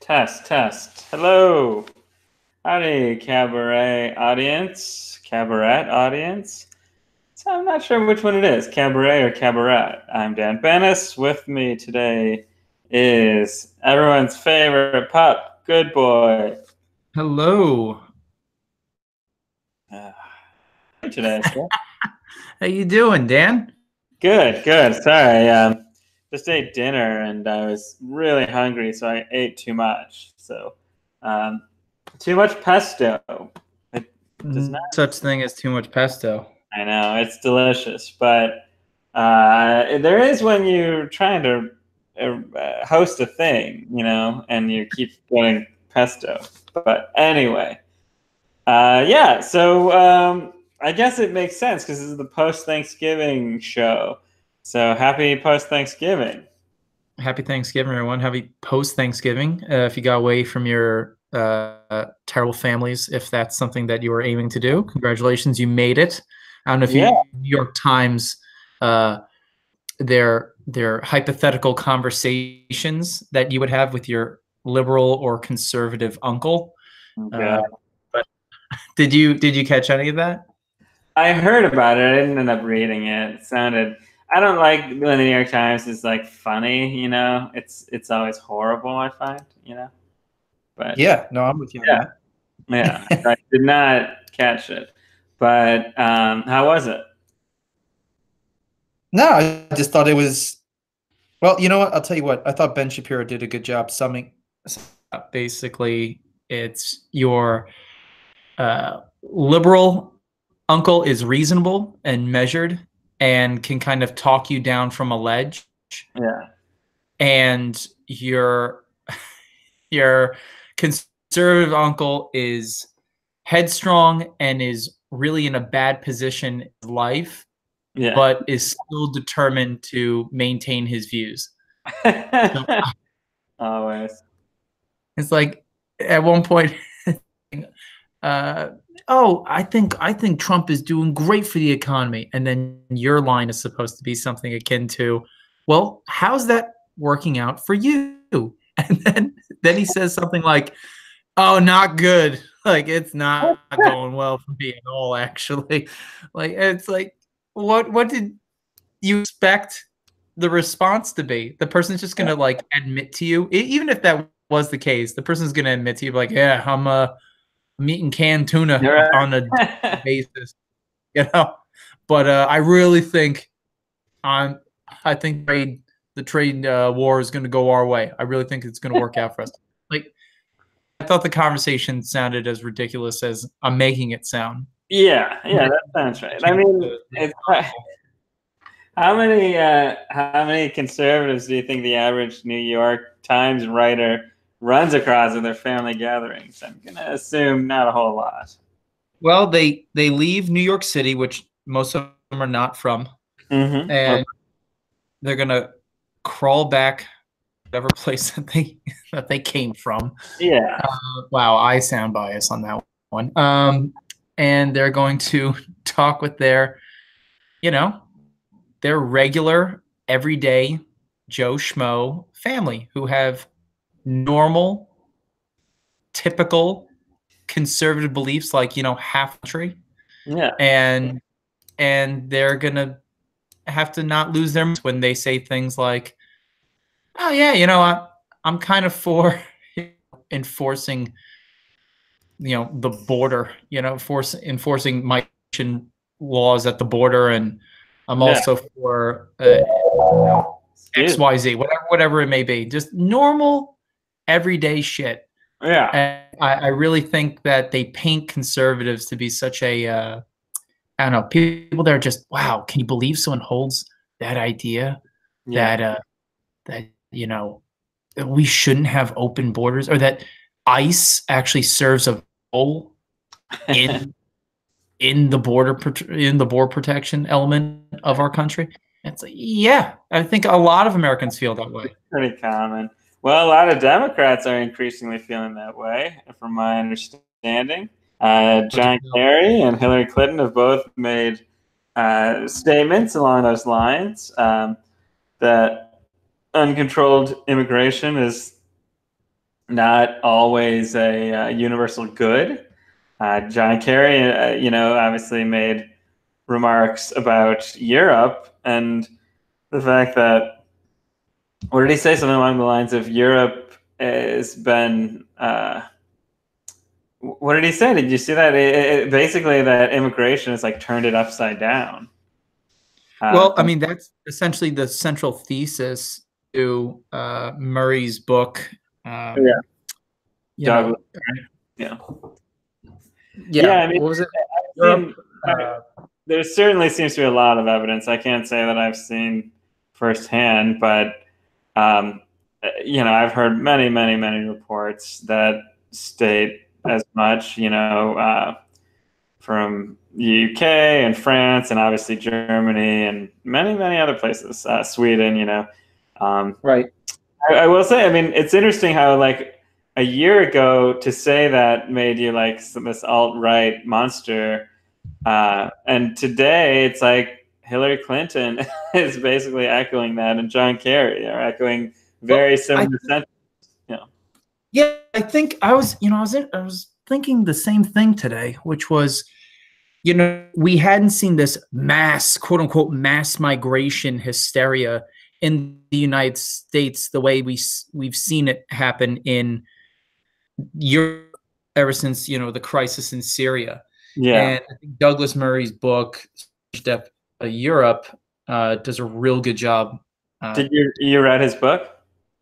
Test, test. Hello. Howdy, cabaret audience. Cabaret audience. So I'm not sure which one it is, cabaret or cabaret. I'm Dan Bennis. With me today is everyone's favorite pup, Good Boy. Hello. Uh, today, sir. How you doing, Dan? Good, good. Sorry, just ate dinner and I was really hungry, so I ate too much. So, too much pesto. It does not. Such thing as too much pesto. I know it's delicious, but there is when you're trying to host a thing, and you keep getting pesto. But anyway, yeah. So I guess it makes sense because this is the post-Thanksgiving show. So happy post-Thanksgiving. Happy Thanksgiving, everyone. Happy post-Thanksgiving. If you got away from your terrible families, if that's something that you were aiming to do, congratulations, you made it. I don't know if Yeah. New York Times, their hypothetical conversations that you would have with your liberal or conservative uncle. Yeah. But did you catch any of that? I heard about it. I didn't end up reading it. It sounded. I don't like when the New York Times is like funny. It's always horrible. I find. But Yeah, no, I'm with you on yeah, that. yeah. I did not catch it. But how was it? No, I just thought it was. Well, you know what? I'll tell you what. I thought Ben Shapiro did a good job summing up. Basically, it's your liberal uncle is reasonable and measured and can kind of talk you down from a ledge. Yeah. And your conservative uncle is headstrong and is really in a bad position in life, Yeah. but is still determined to maintain his views. Always. It's like at one point, I think Trump is doing great for the economy, and then your line is supposed to be something akin to, well, how's that working out for you? And then he says something like, oh, not good. Like it's not going well for me at all, actually. Like it's like, what did you expect the response to be? The person's just gonna like admit to you, even if that was the case, the person's gonna admit to you like, yeah, I'm eating canned tuna on a daily basis, But I really think I think the trade war is going to go our way. I really think it's going to work out for us. Like I thought the conversation sounded as ridiculous as I'm making it sound. Yeah, that sounds right. I mean, how many conservatives do you think the average New York Times writer runs across in their family gatherings? I'm gonna assume not a whole lot. Well, they leave New York City, which most of them are not from, and they're gonna crawl back whatever place that they came from. Yeah. Wow, I sound biased on that one. And they're going to talk with their regular, everyday Joe Schmo family who have normal, typical conservative beliefs like, half country. Yeah. And they're going to have to not lose their minds when they say things like, oh, yeah, I'm kind of for enforcing, the border, enforcing migration laws at the border. And I'm also for XYZ, whatever it may be, just normal, everyday shit. Yeah. And I really think that they paint conservatives to be such a, I don't know, people that are just, wow, can you believe someone holds that idea that we shouldn't have open borders, or that ICE actually serves a role in the border protection element of our country. It's like, yeah, I think a lot of Americans feel that way. It's pretty common. Well, a lot of Democrats are increasingly feeling that way, from my understanding. John Kerry and Hillary Clinton have both made statements along those lines, that uncontrolled immigration is not always a universal good. John Kerry, obviously made remarks about Europe and the fact that, what did he say? Something along the lines of Europe has been, what did he say? Did you see that? Basically, that immigration has like turned it upside down. Well, I mean, that's essentially the central thesis to Murray's book. Yeah. Yeah. Yeah. Yeah. I mean, what was it? There certainly seems to be a lot of evidence. I can't say that I've seen firsthand, but I've heard many, many, many reports that state as much. From the UK and France and obviously Germany and many, many other places, Sweden. Right. I will say, I mean, it's interesting how like a year ago to say that made you like this alt-right monster. And today it's like Hillary Clinton is basically echoing that, and John Kerry are echoing very similar sentiments. Yeah, I think I was thinking the same thing today, which was, we hadn't seen this mass, quote unquote, mass migration hysteria in the United States the way we've seen it happen in Europe ever since, the crisis in Syria. Yeah. And I think Douglas Murray's book, Europe, does a real good job. Did you read his book?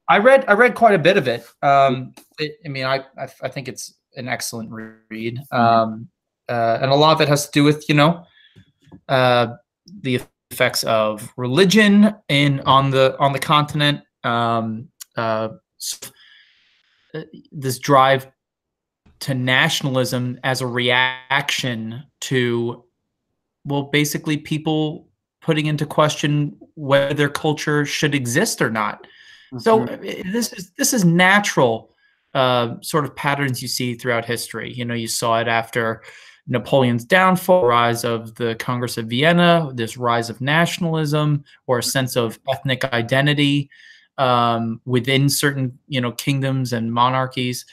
I read quite a bit of it. I think it's an excellent read. And a lot of it has to do with, the effects of religion on the continent. This drive to nationalism as a reaction to, well, basically people putting into question whether their culture should exist or not. Mm-hmm. So this is natural sort of patterns you see throughout history. You saw it after Napoleon's downfall, rise of the Congress of Vienna, this rise of nationalism or a sense of ethnic identity within certain, kingdoms and monarchies.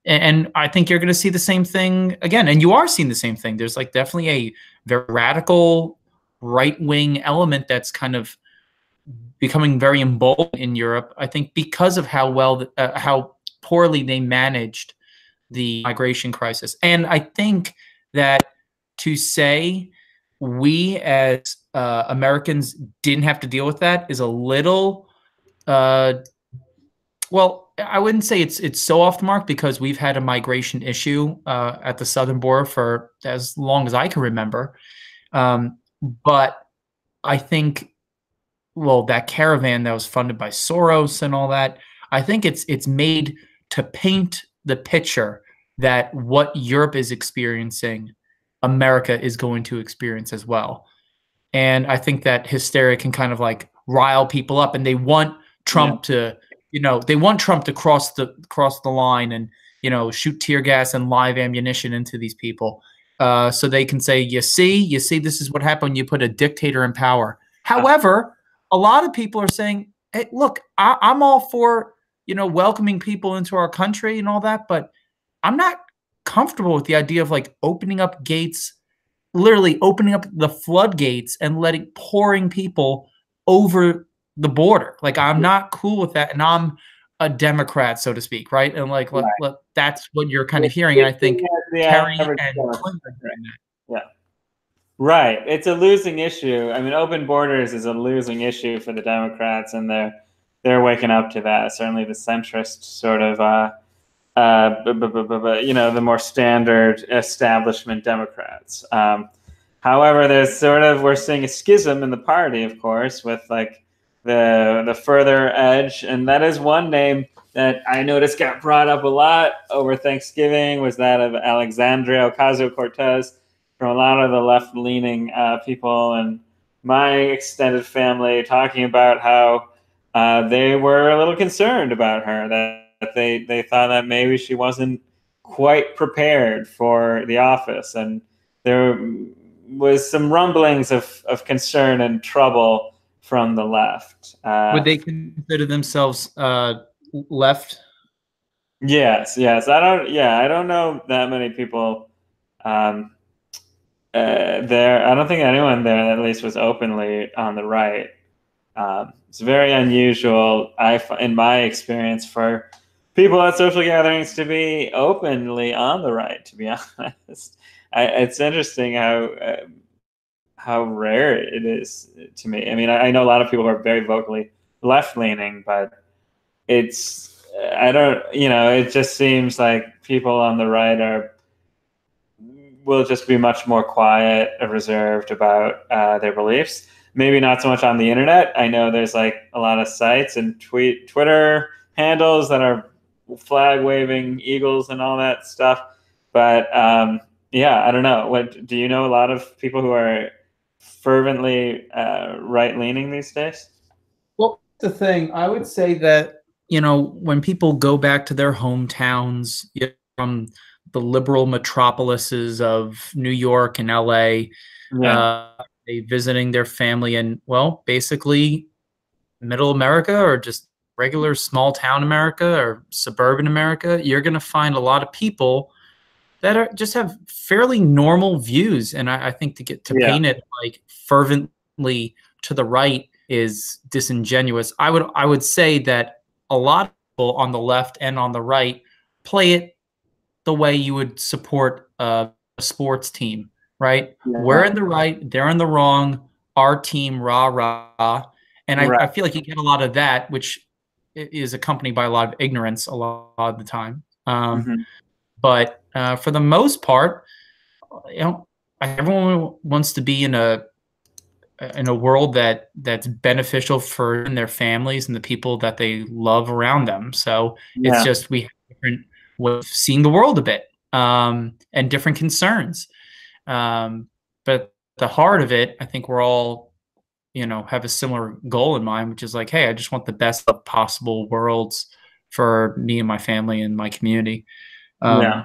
And I think you're going to see the same thing again. And you are seeing the same thing. There's like definitely a very radical right-wing element that's kind of becoming very emboldened in Europe, I think, because of how poorly they managed the migration crisis. And I think that to say we as Americans didn't have to deal with that is a little, well, I wouldn't say it's so off the mark, because we've had a migration issue at the southern border for as long as I can remember. But I think, well, that caravan that was funded by Soros and all that, I think it's made to paint the picture that what Europe is experiencing, America is going to experience as well. And I think that hysteria can kind of like rile people up, and they want Trump to, they want Trump to cross the line and, shoot tear gas and live ammunition into these people. So they can say, you see, this is what happened when you put a dictator in power. However, a lot of people are saying, hey, look, I'm all for, welcoming people into our country and all that, but I'm not comfortable with the idea of like opening up gates, literally opening up the floodgates and pouring people over the border. Like, I'm not cool with that. And I'm a Democrat, so to speak, right? And like, that's what you're kind of hearing. And I think Kerry and Clinton are doing that. Yeah. Right. It's a losing issue. I mean, open borders is a losing issue for the Democrats, and they're waking up to that. Certainly the centrist sort of, the more standard establishment Democrats. However, we're seeing a schism in the party, of course, with like the further edge. And that is one name that I noticed got brought up a lot over Thanksgiving, was that of Alexandria Ocasio-Cortez, from a lot of the left-leaning people and my extended family, talking about how they were a little concerned about her, that they thought that maybe she wasn't quite prepared for the office. And there was some rumblings of concern and trouble from the left. Would they consider themselves left? Yes, yes. I don't know that many people um, there. I don't think anyone there at least was openly on the right. It's very unusual, in my experience, for people at social gatherings to be openly on the right. To be honest, it's interesting how rare it is to me. I mean, I know a lot of people who are very vocally left leaning, but it's I don't, it just seems like people on the right will just be much more quiet and reserved about their beliefs. Maybe not so much on the internet. I know there's like a lot of sites and Twitter handles that are flag waving eagles and all that stuff. But yeah, I don't know. What do you know? A lot of people who are fervently right leaning these days. Well, the thing I would say that, when people go back to their hometowns, from the liberal metropolises of New York and LA, Yeah. they visiting their family in, well, basically middle America or just regular small town America or suburban America, you're going to find a lot of people that just have fairly normal views. And I think to Yeah. paint it like fervently to the right is disingenuous. I would say that a lot of people on the left and on the right play it the way you would support a sports team, right? Yeah. We're in the right, they're in the wrong, our team, rah, rah. And I Right. feel like you get a lot of that, which is accompanied by a lot of ignorance a lot of the time. Mhm. But for the most part, everyone wants to be in a world that's beneficial for their families and the people that they love around them. So it's Yeah. just we have different way of seeing the world a bit, and different concerns. But the heart of it, I think we're all, have a similar goal in mind, which is like, hey, I just want the best of possible worlds for me and my family and my community. Yeah.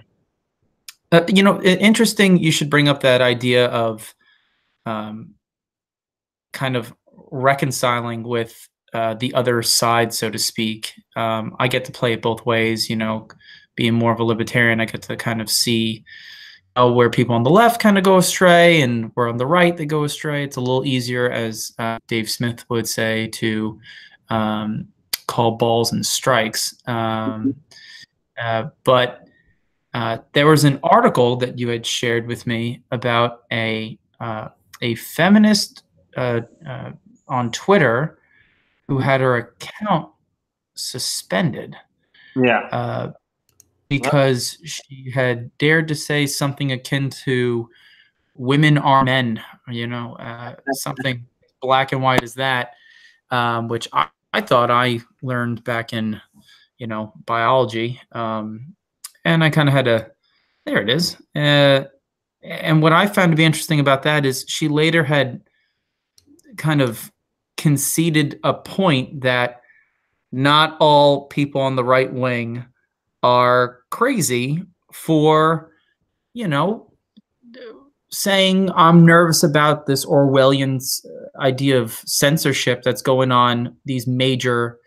Interesting. You should bring up that idea of um, kind of reconciling with the other side, so to speak. I get to play it both ways. Being more of a libertarian, I get to kind of see where people on the left kind of go astray and where on the right they go astray. It's a little easier, as Dave Smith would say, to call balls and strikes. But there was an article that you had shared with me about a feminist on Twitter who had her account suspended Yeah. because she had dared to say something akin to "women are men," something black and white as that, which I thought I learned back in biology, and I kind of had to. There it is. And what I found to be interesting about that is she later had kind of conceded a point that not all people on the right wing are crazy for, you know, saying I'm nervous about this Orwellian idea of censorship that's going on these major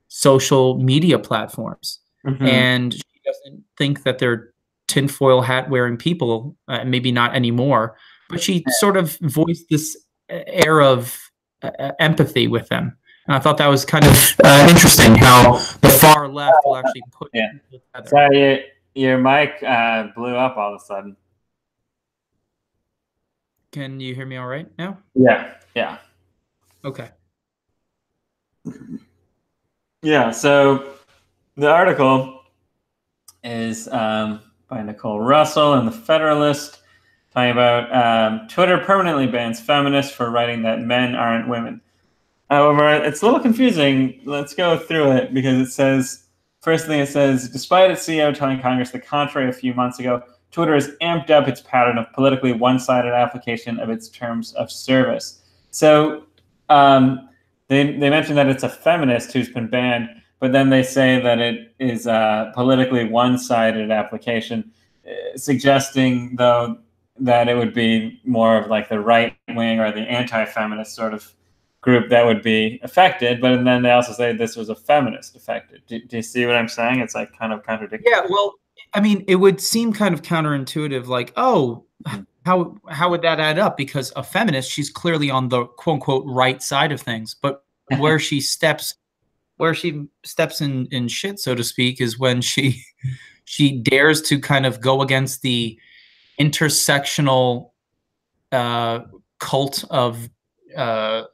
social media platforms. Mhm. And she doesn't think that they're tinfoil hat wearing people, maybe not anymore, but she sort of voiced this air of empathy with them. And I thought that was kind of interesting how the far left will actually put Yeah. people together. Sorry, your mic blew up all of a sudden. Can you hear me all right now? Yeah. Yeah. Okay. Yeah. So the article is by Nicole Russell in the Federalist, talking about Twitter permanently bans feminists for writing that men aren't women. However, it's a little confusing. Let's go through it because it says, first thing it says, despite its CEO telling Congress the contrary a few months ago, Twitter has amped up its pattern of politically one-sided application of its terms of service. So they mentioned that it's a feminist who's been banned, but then they say that it is a politically one-sided application, suggesting, though, that it would be more of like the right wing or the anti-feminist sort of group that would be affected, but then they also say this was a feminist affected. Do you see what I'm saying? It's like kind of contradictory. Yeah, well, I mean, it would seem kind of counterintuitive, like, oh, how would that add up? Because a feminist, she's clearly on the quote unquote right side of things, but where she steps in shit, so to speak, is when she dares to kind of go against the intersectional cult of the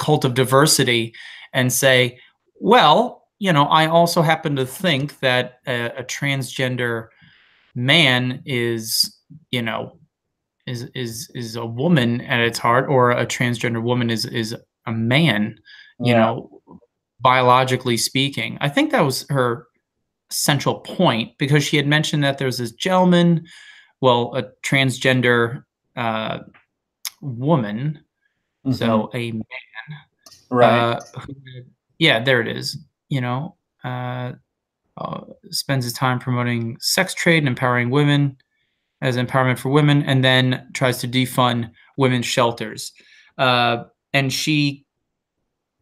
cult of diversity, and say, well, I also happen to think that a transgender man is is a woman at its heart, or a transgender woman is a man, biologically speaking. I think that was her central point, because she had mentioned that there's this gentleman, well, a transgender woman, so a man, right? Yeah, there it is. Spends his time promoting sex trade and empowering women as empowerment for women, and then tries to defund women's shelters. And she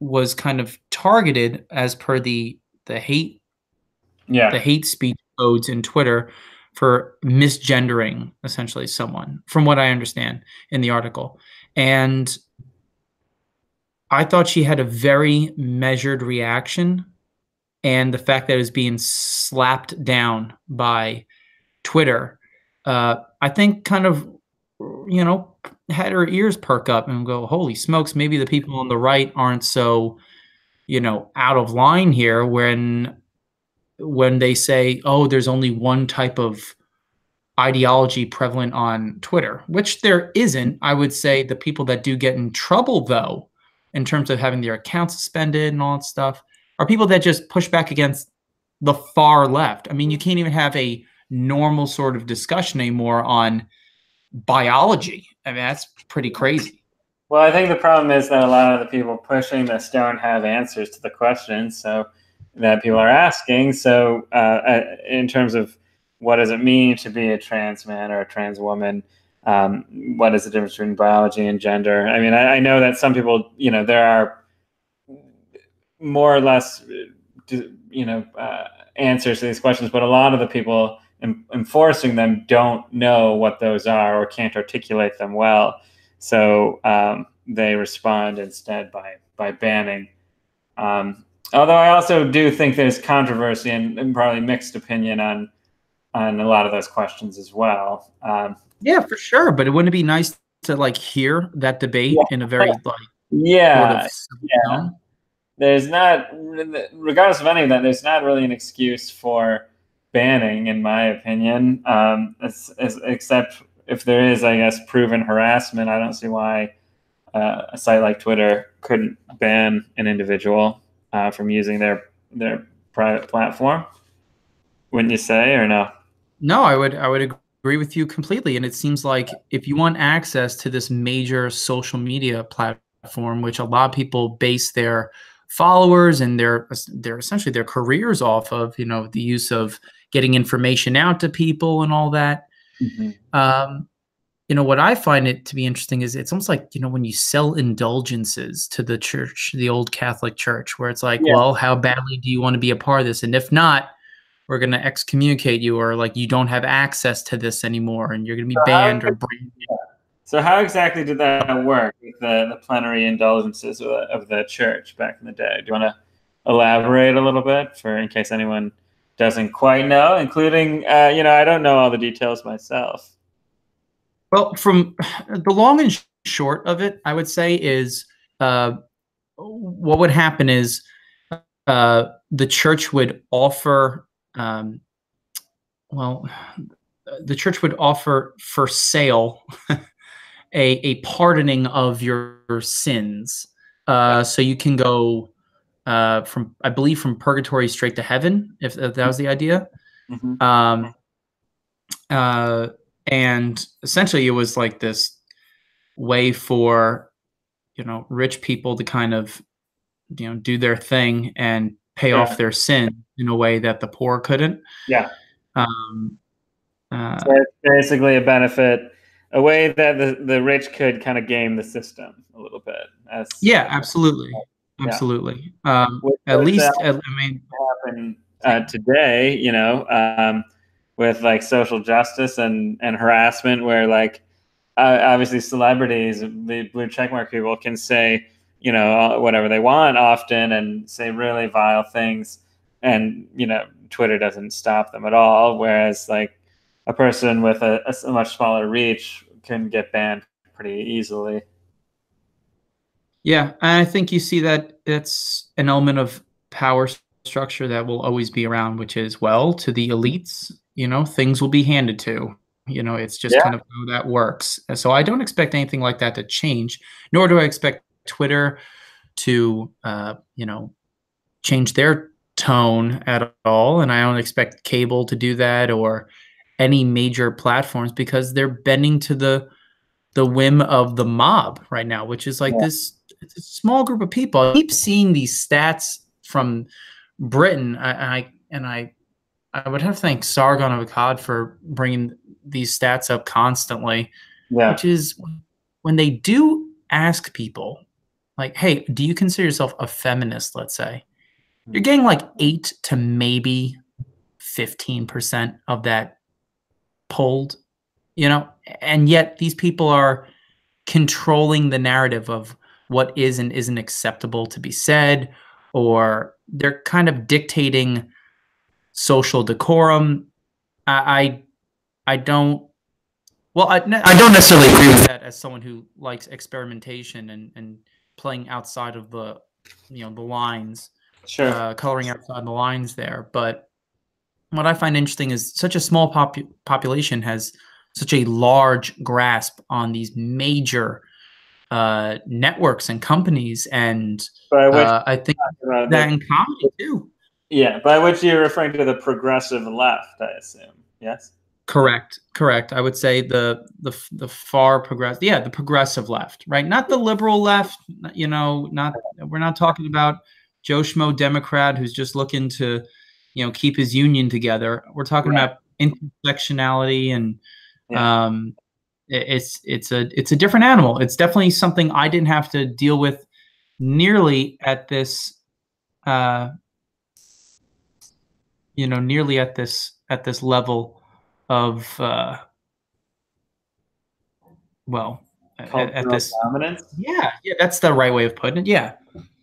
was kind of targeted as per the hate speech codes in Twitter for misgendering essentially someone, from what I understand in the article. And I thought she had a very measured reaction, and the fact that it was being slapped down by Twitter, I think kind of, had her ears perk up and go, holy smokes, maybe the people on the right aren't so, out of line here when they say, oh, there's only one type of ideology prevalent on Twitter, which there isn't. I would say the people that do get in trouble, though, in terms of having their accounts suspended and all that stuff, are people that just push back against the far left. I mean, you can't even have a normal sort of discussion anymore on biology. I mean, that's pretty crazy. Well, I think the problem is that a lot of the people pushing this don't have answers to the questions that people are asking. So in terms of what does it mean to be a trans man or a trans woman, what is the difference between biology and gender? I mean, I know that some people, there are more or less, answers to these questions, but a lot of the people enforcing them don't know what those are or can't articulate them well. So they respond instead by banning. Although I also do think there's controversy and probably mixed opinion on a lot of those questions as well. Yeah, for sure. But it wouldn't be nice to hear that debate in a very sort of tone? There's not, regardless of any of that, there's not really an excuse for banning, in my opinion, except if there is, I guess, proven harassment. I don't see why a site like Twitter couldn't ban an individual from using their private platform. Wouldn't you say, or no? No, I would agree with you completely. And it seems like if you want access to this major social media platform, which a lot of people base their followers and their essentially their careers off of, the use of getting information out to people and all that. What I find it to be interesting is it's almost like, when you sell indulgences to the church, the old Catholic Church, where it's like, well, how badly do you want to be a part of this? And if not, we're going to excommunicate you, or you don't have access to this anymore, and you're going to be banned or branded. So how exactly did that work with the plenary indulgences of the church back in the day? Do you want to elaborate a little bit in case anyone doesn't quite know, including, I don't know all the details myself. Well, from the long and short of it, I would say is what would happen is the church would offer, the church would offer for sale a pardoning of your sins. So you can go from purgatory straight to heaven, if that was the idea. And essentially it was like this way for, rich people to kind of, do their thing and pay off their sin in a way that the poor couldn't. So it's basically a benefit a way that the rich could kind of game the system a little bit. Yeah, absolutely, Yeah. absolutely. Which At does least, I mean, happen today, you know, with like social justice and harassment, where like obviously celebrities, the blue checkmark people, can say, you know, whatever they want often and say really vile things, and you know, Twitter doesn't stop them at all. Whereas like a person with a much smaller reach can get banned pretty easily. yeah, and I think you see that it's an element of power structure that will always be around, which is, well, to the elites, you know, things will be handed to. You know, it's just Yeah. kind of how that works. And so I don't expect anything like that to change, nor do I expect Twitter to, you know, change their tone at all. And I don't expect cable to do that, or any major platforms, because they're bending to the whim of the mob right now, which is like Yeah. this, it's a small group of people. I keep seeing these stats from Britain. I would have to thank Sargon of Akkad for bringing these stats up constantly, Yeah. which is when they do ask people, like, hey, do you consider yourself a feminist, let's say, you're getting like 8 to maybe 15% of that polled, you know, and yet these people are controlling the narrative of what is and isn't acceptable to be said, or they're kind of dictating social decorum. I don't, well, I don't necessarily agree with that as someone who likes experimentation and playing outside of the, you know, the lines, Sure. coloring outside the lines there. But what I find interesting is such a small population has such a large grasp on these major networks and companies, and By which I think that in comedy too. Yeah, by which you're referring to the progressive left, I assume. Yes. Correct. I would say the far progressive, yeah, the progressive left, right? Not the liberal left. You know, we're not talking about Joe Schmo Democrat who's just looking to, you know, keep his union together. We're talking about intersectionality, and it's a different animal. It's definitely something I didn't have to deal with nearly at this, you know, nearly at this level of, well, at this dominance. Yeah, that's the right way of putting it.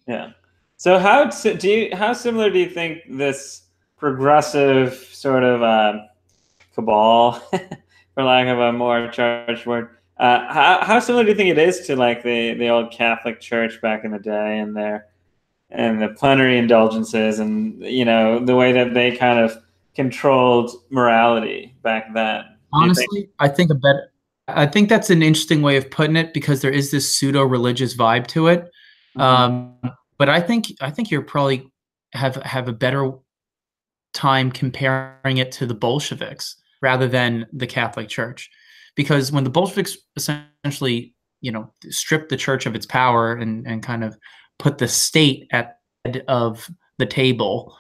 Yeah. So how similar do you think this progressive sort of cabal, for lack of a more charged word, how similar do you think it is to like the old Catholic Church back in the day, and the plenary indulgences, and you know, the way that they kind of controlled morality back then? Honestly, I think that's an interesting way of putting it, because there is this pseudo-religious vibe to it. But I think you're probably have a better time comparing it to the Bolsheviks rather than the Catholic Church, because when the Bolsheviks essentially, you know, stripped the church of its power and kind of put the state at the head of the table,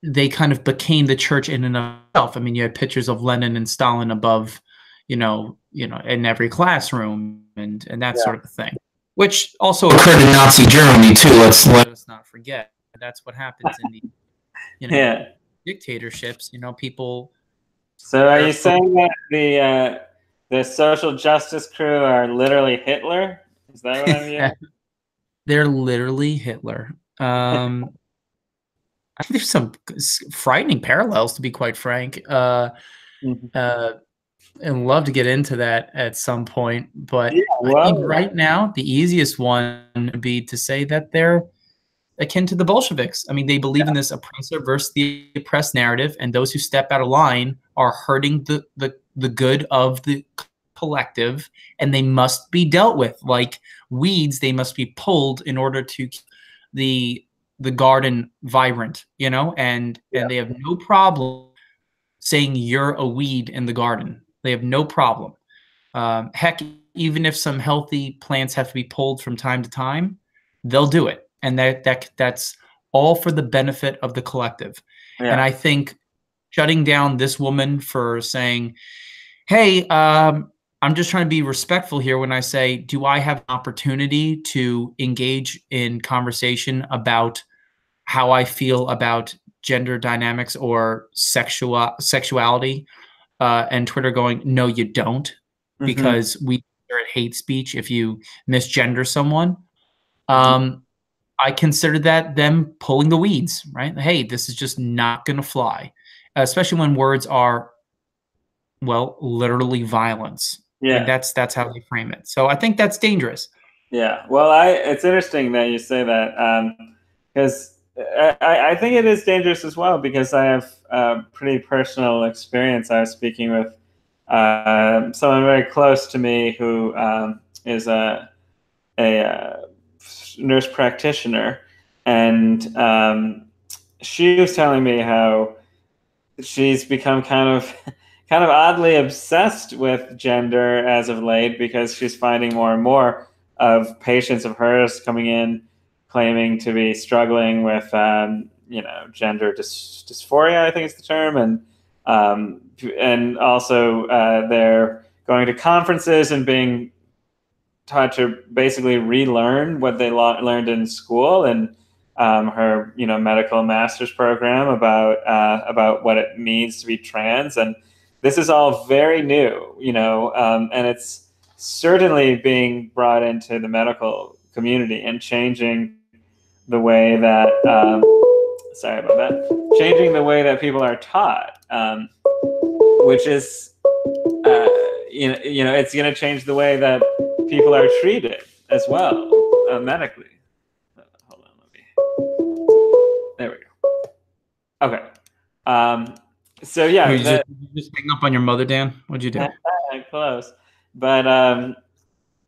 they kind of became the church in and of itself. I mean, you had pictures of Lenin and Stalin above, you know, in every classroom, and that sort of a thing, which also occurred in Nazi Germany too. Let us not forget. That's what happens in the, you know, dictatorships. You know, people. So, are you saying that the social justice crew are literally Hitler? Is that what I'm hearing? They're literally Hitler. I think there's some frightening parallels, to be quite frank. And love to get into that at some point. But I think right now, the easiest one would be to say that they're akin to the Bolsheviks. I mean, they believe in this oppressor versus the oppressed narrative, and those who step out of line are hurting the good of the collective, and they must be dealt with like weeds. They must be pulled in order to keep the garden vibrant, you know, and they have no problem saying you're a weed in the garden. They have no problem. Heck, even if some healthy plants have to be pulled from time to time, they'll do it, and that's all for the benefit of the collective. And I think shutting down this woman for saying, "Hey, I'm just trying to be respectful here when I say, do I have an opportunity to engage in conversation about how I feel about gender dynamics or sexuality? And Twitter going, no, you don't, because we consider it hate speech if you misgender someone. I consider that them pulling the weeds, right? Hey, this is just not going to fly, especially when words are, well, literally violence. Yeah. I mean, that's how they frame it. So I think that's dangerous. Yeah. Well, it's interesting that you say that, because I think it is dangerous as well, because I have pretty personal experience. I was speaking with someone very close to me who is a nurse practitioner, and she was telling me how she's become kind of oddly obsessed with gender as of late, because she's finding more and more of patients of hers coming in claiming to be struggling with gender dysphoria, I think is the term, and also they're going to conferences and being taught to basically relearn what they learned in school, and her medical master's program about what it means to be trans. And this is all very new, and it's certainly being brought into the medical community and changing the way that changing the way that people are taught, which is it's going to change the way that people are treated as well, medically. Hold on, there we go. Okay. So yeah, you just hang up on your mother, Dan. What'd you do? Close, but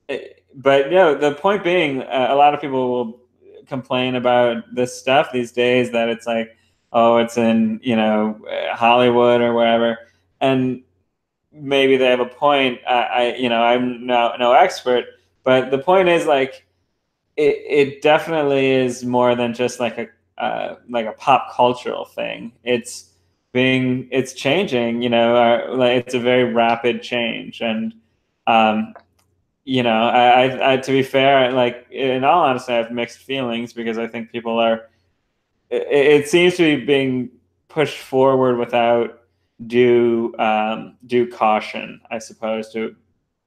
the point being, a lot of people will complain about this stuff these days, that it's like, oh, it's in Hollywood or wherever, and maybe they have a point. I'm no expert, but the point is, like, it definitely is more than just like a pop cultural thing. It's changing, like, it's a very rapid change. And I to be fair, like, in all honesty, I have mixed feelings, because I think people are, it seems to be being pushed forward without due caution, I suppose,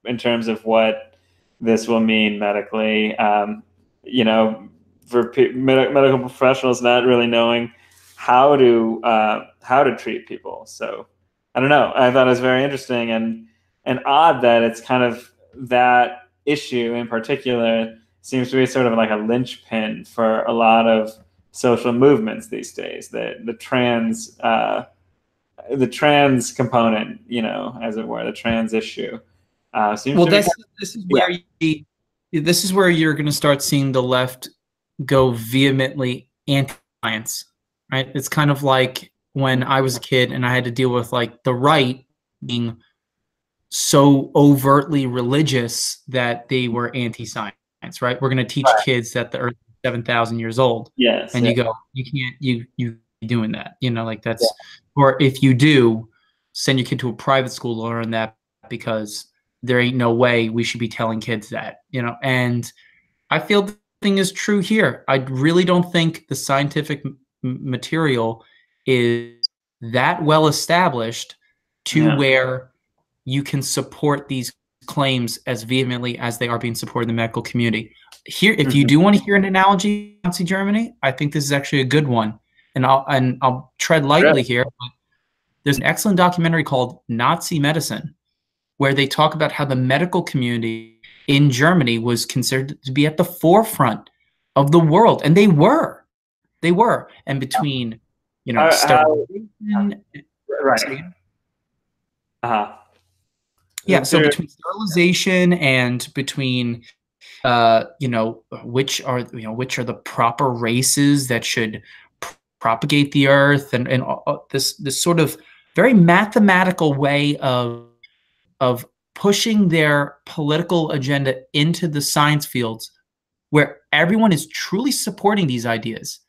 in terms of what this will mean medically. For medical professionals not really knowing how to treat people. So I don't know. I thought it was very interesting and odd that it's kind of, that issue in particular seems to be sort of like a linchpin for a lot of social movements these days. The trans component, as it were, the trans issue. Seems to this is where you're going to start seeing the left go vehemently anti-science, right? It's kind of like when I was a kid and I had to deal with, like, the right being so overtly religious that they were anti-science, right? We're going to teach kids that the Earth is 7,000 years old. Yes. And you go, you can't, you doing that, like that's, or if you do, send your kid to a private school to learn that, because there ain't no way we should be telling kids that, and I feel the thing is true here. I really don't think the scientific material is that well established to where you can support these claims as vehemently as they are being supported in the medical community. Here, if you do want to hear an analogy, Nazi Germany, I think this is actually a good one. And I'll tread lightly here. But there's an excellent documentary called Nazi Medicine, where they talk about how the medical community in Germany was considered to be at the forefront of the world, and they were. And between, sterilization, right. Yeah, so between sterilization and between, which are the proper races that should propagate the earth, and this sort of very mathematical way of pushing their political agenda into the science fields, where everyone is truly supporting these ideas.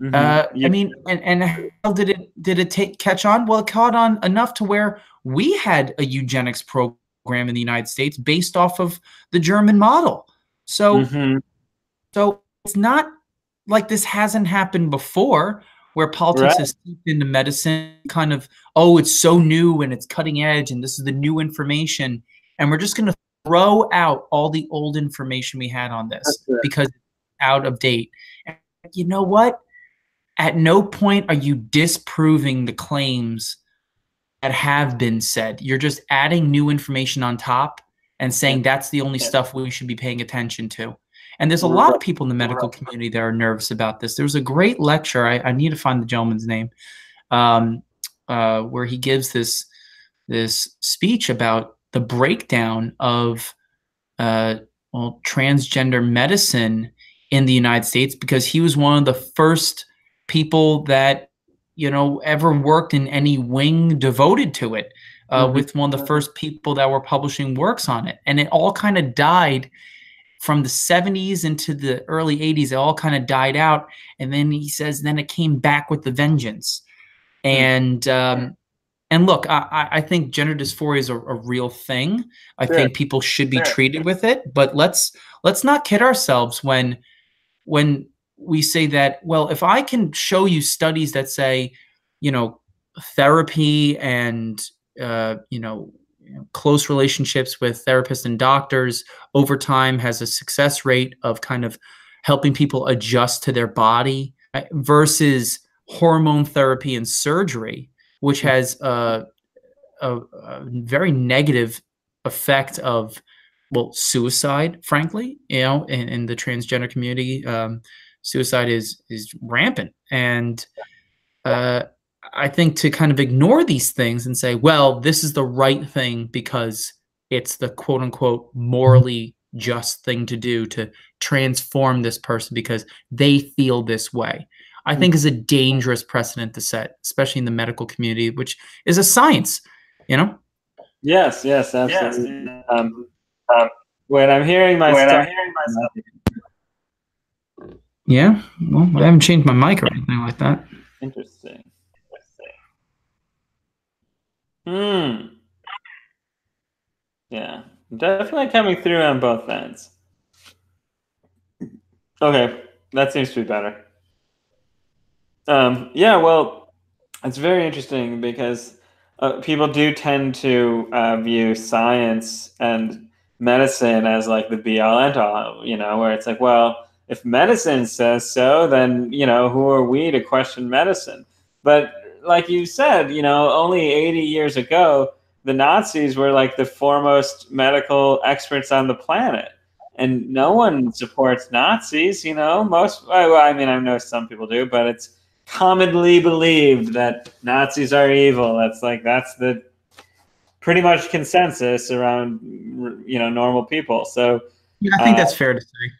I mean, and how did it catch on? Well, it caught on enough to where we had a eugenics program program in the United States based off of the German model. So, so it's not like this hasn't happened before, where politics Right. is steeped into medicine, kind of, oh, it's so new and it's cutting edge and this is the new information. And we're just going to throw out all the old information we had on this because it's out of date. And you know what? At no point are you disproving the claims that have been said. You're just adding new information on top and saying that's the only stuff we should be paying attention to. And there's a lot of people in the medical community that are nervous about this. There was a great lecture, I need to find the gentleman's name, where he gives this speech about the breakdown of transgender medicine in the United States, because he was one of the first people that ever worked in any wing devoted to it, with one of the first people that were publishing works on it. And it all kind of died from the 70s into the early 80s. It all kind of died out. And then he says, then it came back with the vengeance. And look, I think gender dysphoria is a real thing. I think people should be treated with it, but let's not kid ourselves when we say that, well, if I can show you studies that say, therapy and, close relationships with therapists and doctors over time has a success rate of kind of helping people adjust to their body, versus hormone therapy and surgery, which has a very negative effect of, suicide, frankly, in the transgender community. Suicide is rampant. And I think to kind of ignore these things and say, well, this is the right thing because it's the quote unquote morally just thing to do to transform this person because they feel this way, I think is a dangerous precedent to set, especially in the medical community, which is a science, Yes, absolutely. When I'm hearing myself. Yeah, well, I haven't changed my mic or anything like that. Interesting. Yeah, definitely coming through on both ends. Okay, that seems to be better. Yeah, well, it's very interesting because people do tend to view science and medicine as like the be all end all, where it's like, well, if medicine says so, then, who are we to question medicine? But like you said, only 80 years ago, the Nazis were like the foremost medical experts on the planet. And no one supports Nazis, I know some people do, but it's commonly believed that Nazis are evil. That's the pretty much consensus around, normal people. So yeah, I think that's fair to say.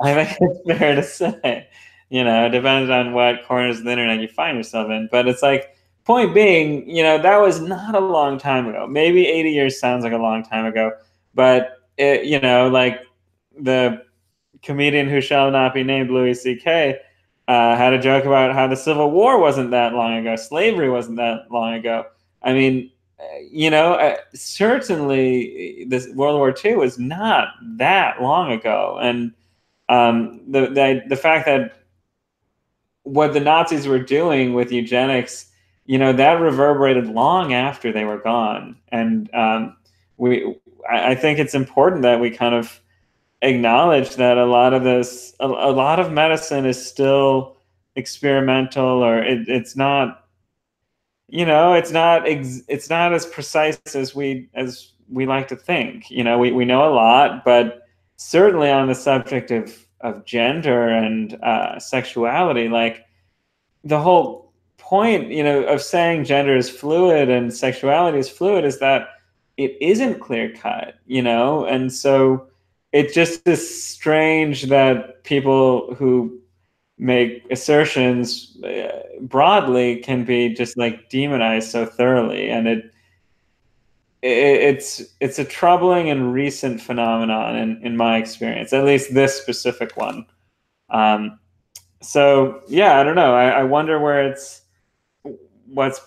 I think it's fair to say, depending on what corners of the internet you find yourself in. But it's like, point being, that was not a long time ago. Maybe 80 years sounds like a long time ago, but like the comedian who shall not be named, Louis C.K., had a joke about how the Civil War wasn't that long ago. Slavery wasn't that long ago. I mean, certainly this World War II was not that long ago. And the fact that what the Nazis were doing with eugenics, that reverberated long after they were gone. And I think it's important that we kind of acknowledge that a lot of medicine is still experimental, or it's not, it's not as precise as we like to think. We know a lot, but certainly on the subject of gender and sexuality, like the whole point, of saying gender is fluid and sexuality is fluid is that it isn't clear cut, and so it just is strange that people who make assertions broadly can be just like demonized so thoroughly. And it's a troubling and recent phenomenon in my experience, at least this specific one. So yeah, I don't know. I wonder what's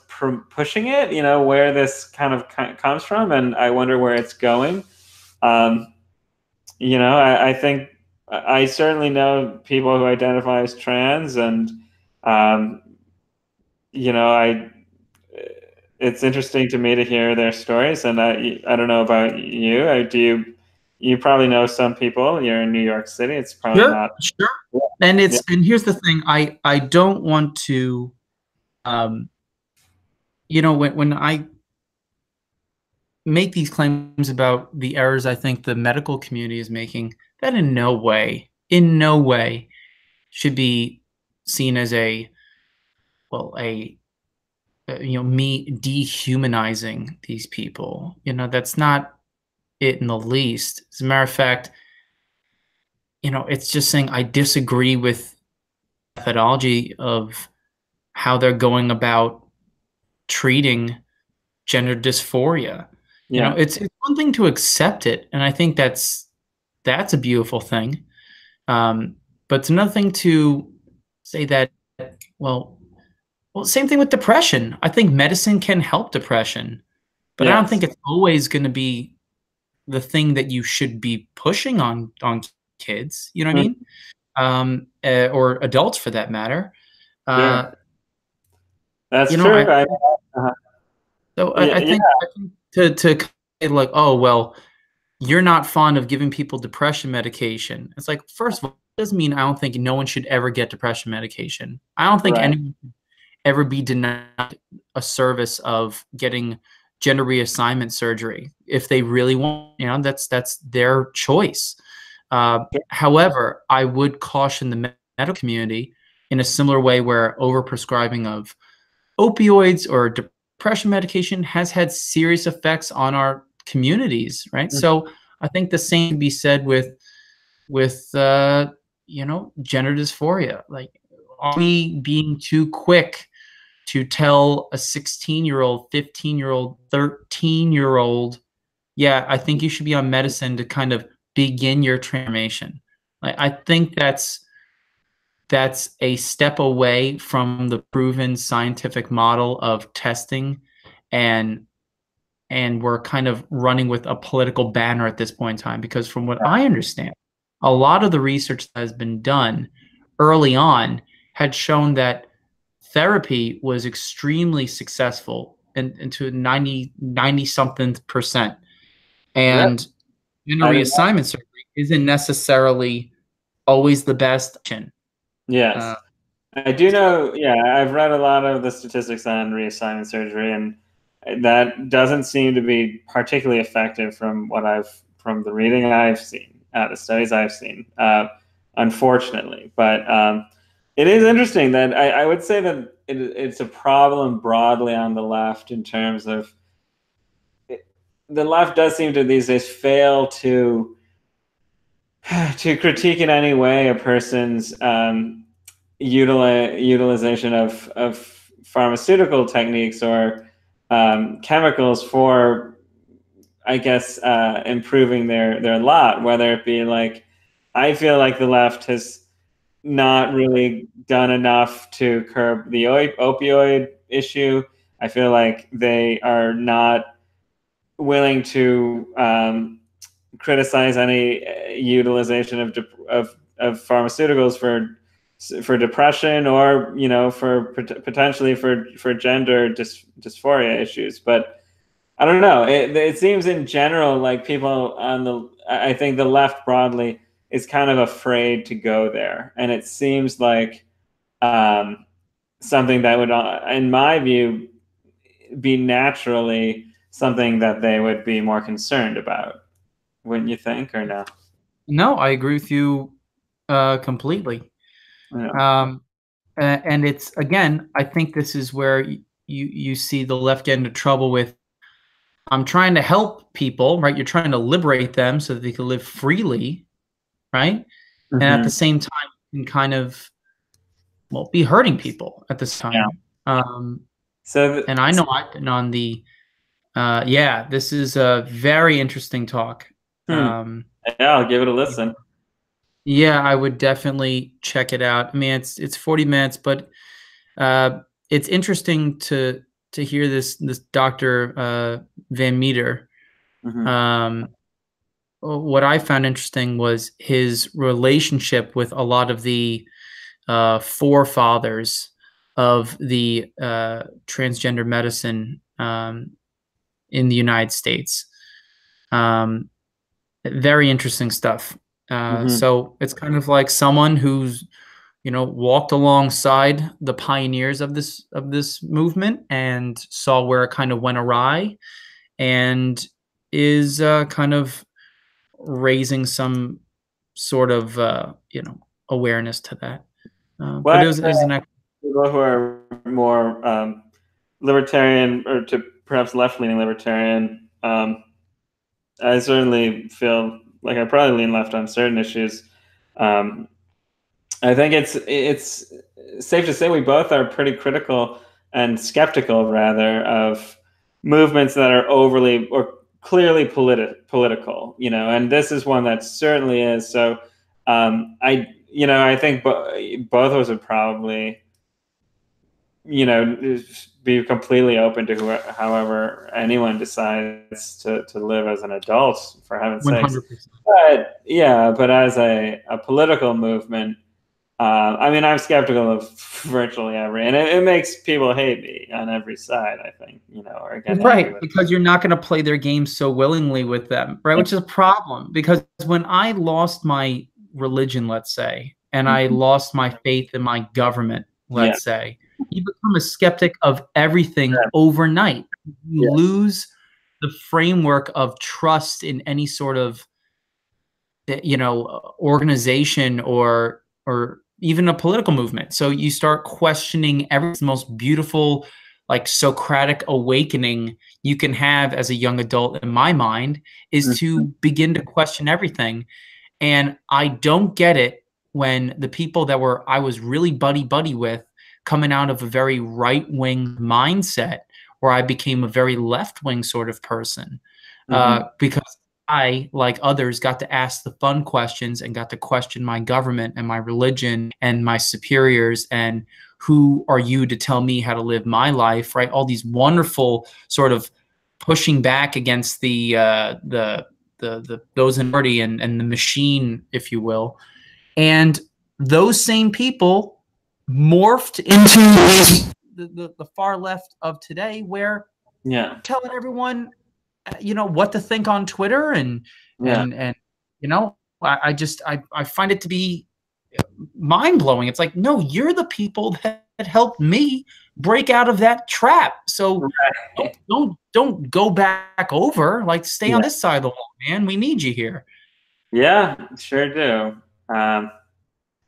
pushing it, you know, where this kind of comes from, and I wonder where it's going. You know, I think I certainly know people who identify as trans, and you know, it's interesting to me to hear their stories, and I don't know about you. Do you? You probably know some people. You're in New York City. It's probably Sure, not. sure. And and here's the thing. I don't want to, you know, when I make these claims about the errors I think the medical community is making, that in no way should be seen as a, well, you know, me dehumanizing these people. You know, that's not it in the least. As a matter of fact, you know, it's just saying I disagree with methodology of how they're going about treating gender dysphoria. You know, Yeah. it's one thing to accept it, and I think that's a beautiful thing. But it's another thing to say that, well, same thing with depression. I think medicine can help depression, but I don't think Yes. it's always going to be the thing that you should be pushing on kids. You know what I Mm, mean? Or adults for that matter. sure. That's You know, true. so Yeah, I yeah, think to kind of like, oh well, you're not fond of giving people depression medication. It's like, first of all, it doesn't mean I don't think no one should ever get depression medication. I don't think right. anyone should ever be denied a service of getting gender reassignment surgery if they really want. You know, that's their choice. However, I would caution the medical community in a similar way where overprescribing of opioids or depression medication has had serious effects on our communities, right? Mm, So I think the same can be said with you know, gender dysphoria. Like, are we being too quick to tell a 16-year-old, 15-year-old, 13-year-old, yeah, I think you should be on medicine to kind of begin your transformation? Like, I think that's a step away from the proven scientific model of testing, and we're kind of running with a political banner at this point in time, because from what I understand, a lot of the research that has been done early on had shown that therapy was extremely successful into 90 something percent, yep. and gender I did not. reassignment surgery isn't necessarily always the best option. Uh, Yes. I do know, yeah, I've read a lot of the statistics on reassignment surgery, and that doesn't seem to be particularly effective from the reading I've seen, the studies I've seen, unfortunately. But it is interesting that I would say that it's a problem broadly on the left in terms of the left does seem to these days fail to critique in any way a person's utilization of pharmaceutical techniques or chemicals for, I guess, improving their lot. Whether it be like, I feel like the left has not really done enough to curb the opioid issue. I feel like they are not willing to criticize any utilization of pharmaceuticals for depression, or you know, for potentially for gender dysphoria issues. But I don't know. It seems in general like people on the, I think the left broadly is kind of afraid to go there, and it seems like something that would, in my view, be naturally something that they would be more concerned about. Wouldn't you think, or no? no, I agree with you completely. Yeah. And it's, again, I think this is where you see the left get into trouble with, I'm trying to help people, right? You're trying to liberate them so that they can live freely, right? And at the Mm-hmm. same time, you can kind of, well, be hurting people at this Yeah. time. So And I know I've been on the, yeah, this is a very interesting talk. yeah, I'll give it a listen. Yeah, I would definitely check it out. I mean, it's 40 minutes, but it's interesting to hear this Dr. Van Meter. Mm-hmm. What I found interesting was his relationship with a lot of the forefathers of the transgender medicine in the United States. Very interesting stuff. Mm-hmm. So it's kind of like someone who's walked alongside the pioneers of this movement and saw where it kind of went awry, and is kind of raising some sort of awareness to that. But Well, it was an people who are more libertarian, or to perhaps left-leaning libertarian, I certainly feel like I probably lean left on certain issues. I think it's safe to say we both are pretty critical and skeptical, rather, of movements that are overly or clearly political. And this is one that certainly is. So, I think both of us would probably, be completely open to however anyone decides to live as an adult, for heaven's sakes. 100%. But as a political movement, I'm skeptical of virtually every, and it makes people hate me on every side, I think, or get Right, because you're not going to play their game so willingly with them, right? Which is a problem, because when I lost my religion, let's say, and I lost my faith in my government, let's say, you become a skeptic of everything overnight. You lose the framework of trust in any sort of, organization or even a political movement. So you start questioning everything. Most beautiful, like, Socratic awakening you can have as a young adult, in my mind, is to begin to question everything. And I don't get it when the people that I was really buddy with, coming out of a very right-wing mindset, where I became a very left-wing sort of person, because I, like others, got to ask the fun questions and got to question my government and my religion and my superiors, and who are you to tell me how to live my life, right? All these wonderful sort of pushing back against the those in authority and the machine, if you will. And those same people morphed into the far left of today, where telling everyone what to think on Twitter, and I find it to be mind-blowing. It's like, no, you're the people that helped me break out of that trap. So don't go back over. Like, stay on this side of the wall, man. We need you here. Yeah, sure do.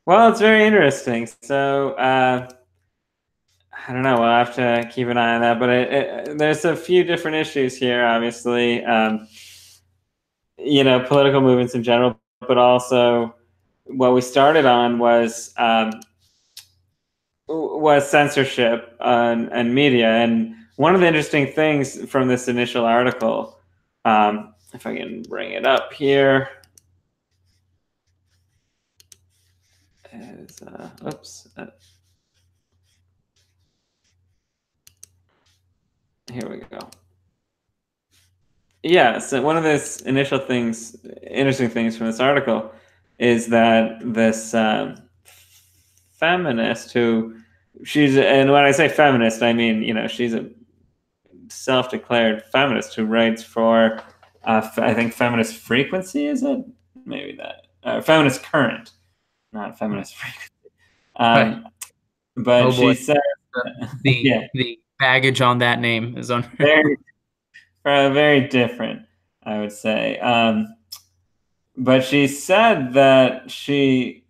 Well, it's very interesting. So I don't know. We'll have to keep an eye on that. But there's a few different issues here, obviously. Political movements in general, but also what we started on was censorship and media. And one of the interesting things from this initial article, if I can bring it up here, is here we go. Yeah, so one of the initial interesting things from this article, is that this feminist and when I say feminist, I mean, she's a self-declared feminist who writes for, I think, Feminist Frequency, is it? Maybe that. Feminist Current, not Feminist Frequency. Right. But she said the baggage on that name is very, very different, I would say. But she said that she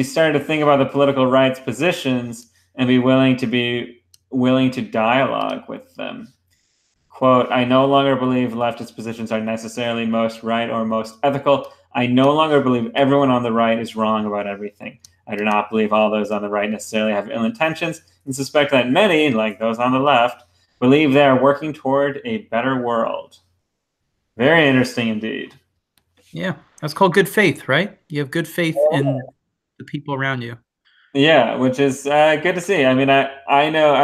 started to think about the political right's positions and be willing to dialogue with them. Quote, "I no longer believe leftist positions are necessarily most right or most ethical. I no longer believe everyone on the right is wrong about everything. I do not believe all those on the right necessarily have ill intentions, and suspect that many, like those on the left, believe they are working toward a better world." Very interesting indeed. Yeah, that's called good faith, right? You have good faith in the people around you. Yeah, which is good to see. I mean, I know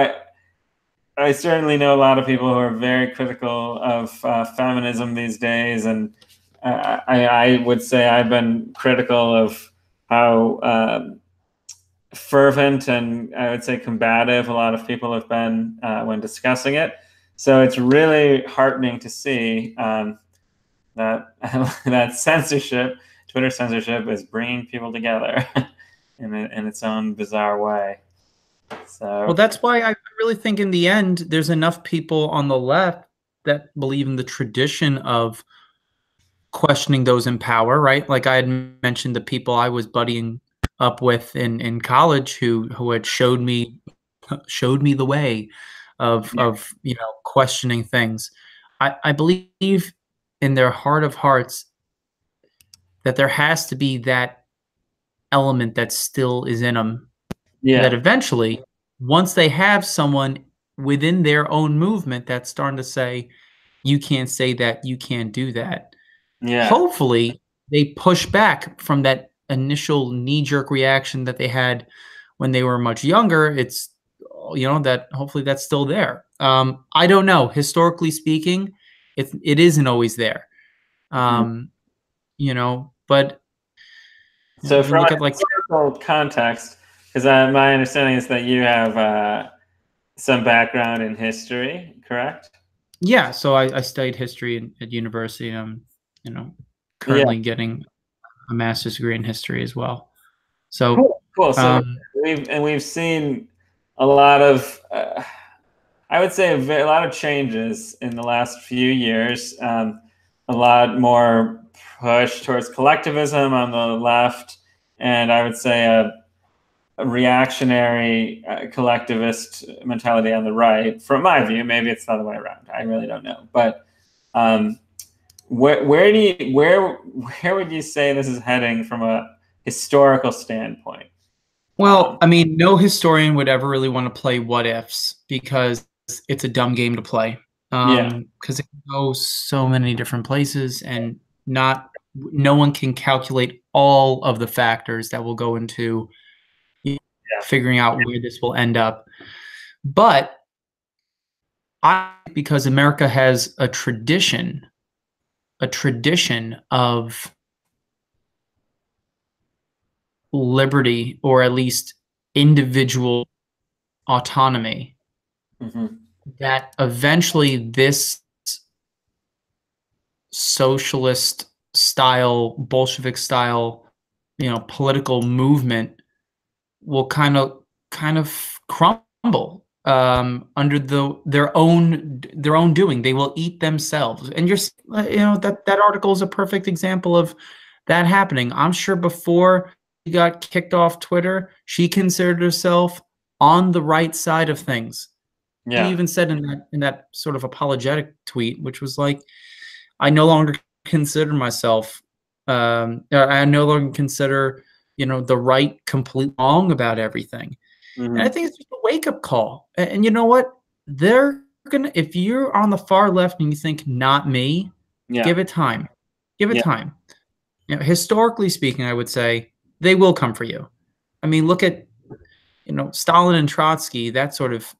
I certainly know a lot of people who are very critical of feminism these days, and I would say I've been critical of how fervent and I would say combative a lot of people have been when discussing it. So it's really heartening to see that that censorship, Twitter censorship, is bringing people together in its own bizarre way. Well, So that's why I really think in the end, there's enough people on the left that believe in the tradition of questioning those in power, right? Like I had mentioned the people I was buddying up with in college who had showed me the way of questioning things. I believe in their heart of hearts that there has to be that element that still is in them, that yeah, eventually, once they have someone within their own movement that's starting to say, you can't say that, you can't do that, yeah, hopefully they push back from that initial knee-jerk reaction that they had when they were much younger. It's that hopefully that's still there. I don't know. Historically speaking, it isn't always there. mhm. Um, but So you from look a at like historical context, because my understanding is that you have some background in history, correct? yeah. So I studied history at university. I'm Yeah, currently getting a master's degree in history as well. So cool, cool. So um, we've seen a lot of, I would say, a lot of changes in the last few years. A lot more push towards collectivism on the left, and I would say a reactionary collectivist mentality on the right. From my view, maybe it's the other way around. I really don't know. But um, where would you say this is heading from a historical standpoint? well, I mean, no historian would ever really want to play what ifs because it's a dumb game to play. Yeah, Because it can go so many different places, and no one can calculate all of the factors that will go into yeah, figuring out where this will end up. But because America has a tradition of liberty, or at least individual autonomy, hmm, that eventually this socialist style, Bolshevik style, political movement will kind of crumble under their own doing. They will eat themselves, and that article is a perfect example of that happening. I'm sure before she got kicked off Twitter, she considered herself on the right side of things. She yeah, even said in that sort of apologetic tweet, which was like, I no longer consider myself, I no longer consider, the right complete wrong about everything. And I hmm, think it's just a wake up call. And you know what? They're if you're on the far left and you think, not me, yeah, give it time. Give it yeah, time. Historically speaking, I would say they will come for you. I mean, look at, Stalin and Trotsky. That sort of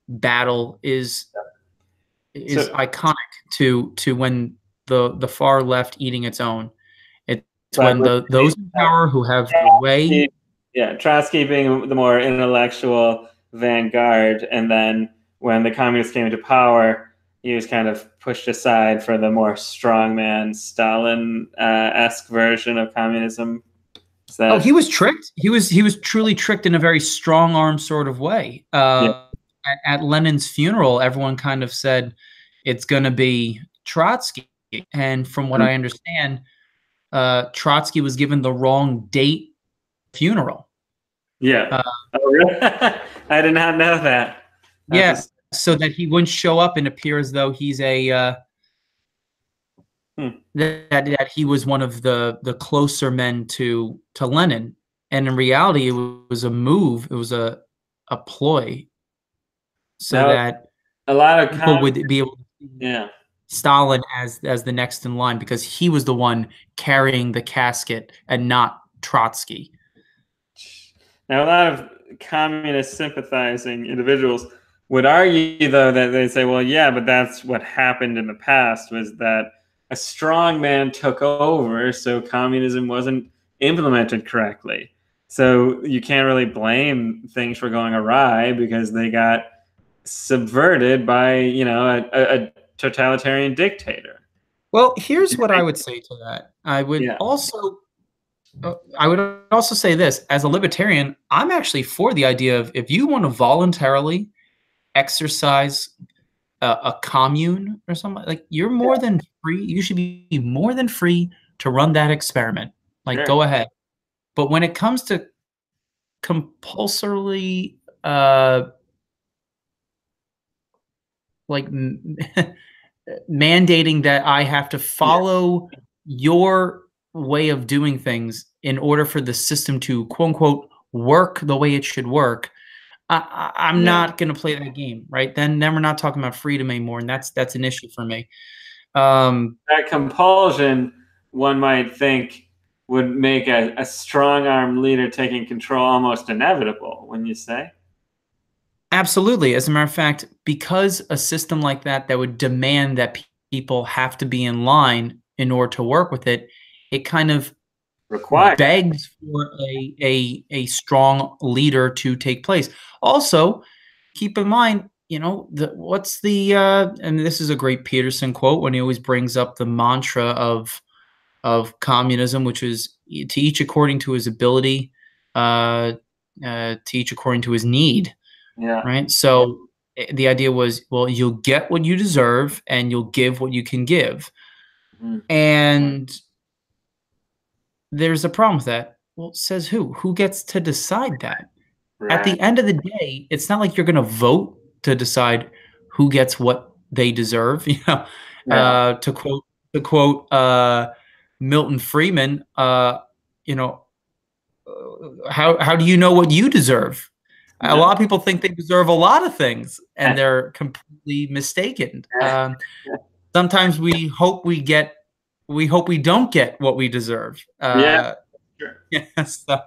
battle is so iconic to when the far left eating its own. It's but when with those in power who have the way. Trotsky, yeah, Trotsky being the more intellectual vanguard, and then when the communists came into power, he was kind of pushed aside for the more strongman Stalin esque version of communism. Is Oh, he that was tricked. He was truly tricked in a very strong arm sort of way. yeah? At Lenin's funeral, everyone kind of said it's going to be Trotsky, and from what I understand, Trotsky was given the wrong date funeral. Yeah. Uh, Oh, really? I did not know that. yeah, That's so that he wouldn't show up and appear as though he's hmm. that he was one of the closer men to Lenin, and in reality, it was a move. It was a ploy so Now that a lot of people would be able to see yeah. Stalin as the next in line because he was the one carrying the casket and not Trotsky. Now, a lot of communist sympathizing individuals would argue, though, that they say, well, yeah, but that's what happened in the past, was that a strong man took over, so communism wasn't implemented correctly. So you can't really blame things for going awry because they got subverted by, a totalitarian dictator. Well, here's what I would say to that. Yeah. I would also say this, as a libertarian, I'm actually for the idea of if you want to voluntarily exercise a commune or something, like you're more than free. You should be more than free to run that experiment. Like, Sure. go ahead. But when it comes to compulsorily, mandating that I have to follow your way of doing things in order for the system to quote unquote work the way it should work, I'm not going to play that game, right? Then we're not talking about freedom anymore, and that's an issue for me. That compulsion, one might think, would make a strong-armed leader taking control almost inevitable, wouldn't you say? Absolutely. As a matter of fact, because a system like that would demand that people have to be in line in order to work with it, it kind of begs for a strong leader to take place. Also, keep in mind, and this is a great Peterson quote when he always brings up the mantra of communism, which is to each according to his ability, to each according to his need. Yeah. Right. So the idea was, well, you'll get what you deserve and you'll give what you can give. Mm-hmm. And there's a problem with that. Well, says who? Who gets to decide that? Right. At the end of the day, it's not like you're going to vote to decide who gets what they deserve. To quote Milton Friedman, how do you know what you deserve? A lot of people think they deserve a lot of things, and they're completely mistaken. Sometimes we hope we don't get what we deserve. Sure. So,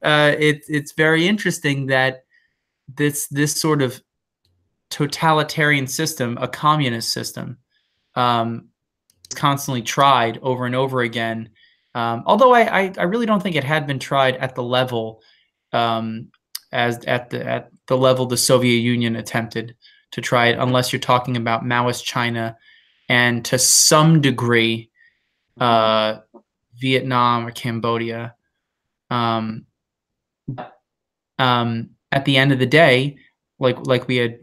it's very interesting that this sort of totalitarian system, a communist system, is constantly tried over and over again. Although I really don't think it had been tried at the level as at the level the Soviet Union attempted to try it, unless you're talking about Maoist China and to some degree Vietnam or Cambodia. At the end of the day, like we had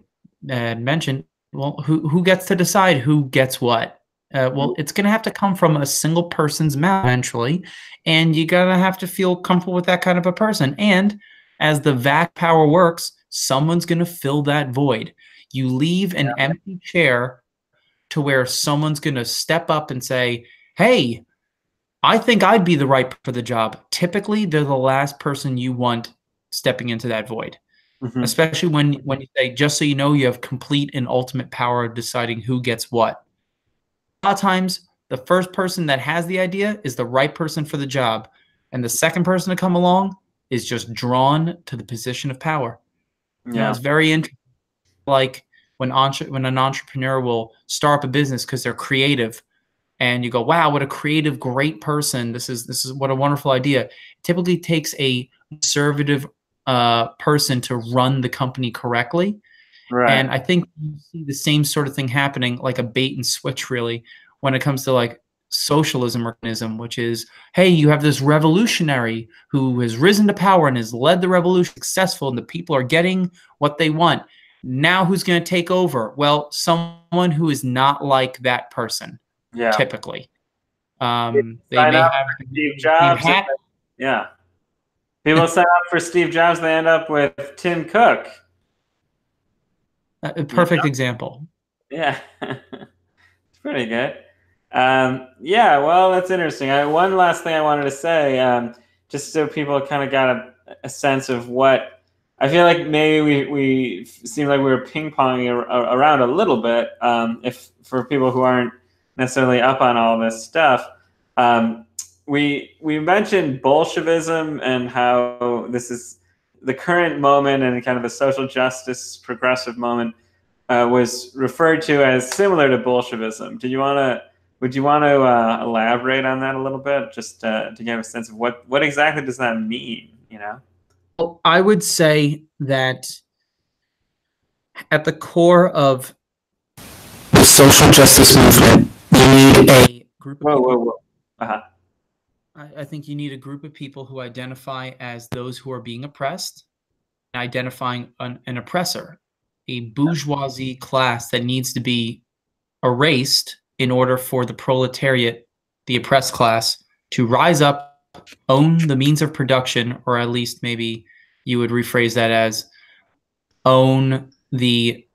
mentioned, well, who gets to decide who gets what? Well, it's going to have to come from a single person's mouth eventually, and you gotta have to feel comfortable with that kind of a person. And as the vac power works, someone's going to fill that void. You leave an empty chair to where someone's going to step up and say, hey, I think I'd be the right for the job. Typically, they're the last person you want stepping into that void, especially when you say, just so you know, you have complete and ultimate power of deciding who gets what. A lot of times, the first person that has the idea is the right person for the job, and the second person to come along is just drawn to the position of power. It's very interesting. Like when an entrepreneur will start up a business because they're creative, and you go, wow, what a creative, great person. This is what a wonderful idea. It typically takes a conservative person to run the company correctly. Right. And I think you see the same sort of thing happening, like a bait and switch, really, when it comes to like socialism or communism, which is, hey, you have this revolutionary who has risen to power and has led the revolution successful, and the people are getting what they want. Now who's going to take over? Well, someone who is not like that person, typically. They may have Steve Jobs. People sign up for Steve Jobs, they end up with Tim Cook. A perfect example. Yeah. It's pretty good. Well, that's interesting. One last thing I wanted to say, just so people kind of got a sense of what I feel like maybe we seem like we were ping-ponging around a little bit. If for people who aren't necessarily up on all this stuff, we mentioned Bolshevism and how this is the current moment and kind of a social justice progressive moment was referred to as similar to Bolshevism. Would you want to elaborate on that a little bit, just to give a sense of what exactly does that mean? Well, I would say that at the core of the social justice movement, you need a group of people. Uh-huh. I think you need a group of people who identify as those who are being oppressed, and identifying an oppressor, a bourgeoisie class that needs to be erased in order for the proletariat, the oppressed class, to rise up, own the means of production, or at least maybe you would rephrase that as own the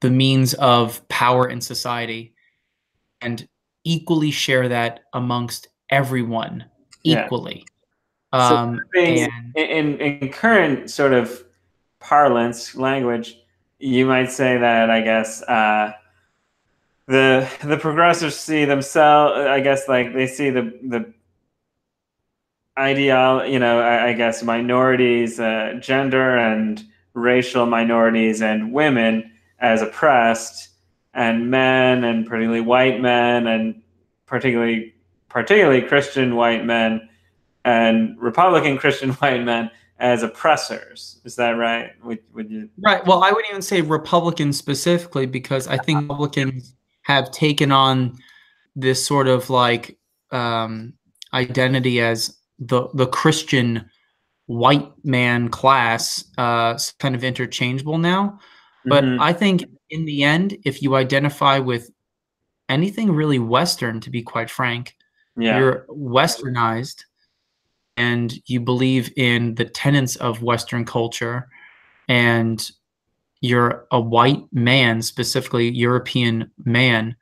means of power in society, and equally share that amongst everyone equally. So in current sort of parlance language, you might say that, I guess, the progressives see themselves, I guess, like they see the ideal, I guess minorities, gender and racial minorities and women as oppressed, and men, and particularly white men, and particularly Christian white men and Republican Christian white men as oppressors. Is that right? Would you? Right. Well, I wouldn't even say Republicans specifically, because I think Republicans have taken on this sort of like identity as the Christian white man class, kind of interchangeable now. But I think in the end, if you identify with anything really Western, to be quite frank, you're Westernized, and you believe in the tenets of Western culture, and you're a white man, specifically European man,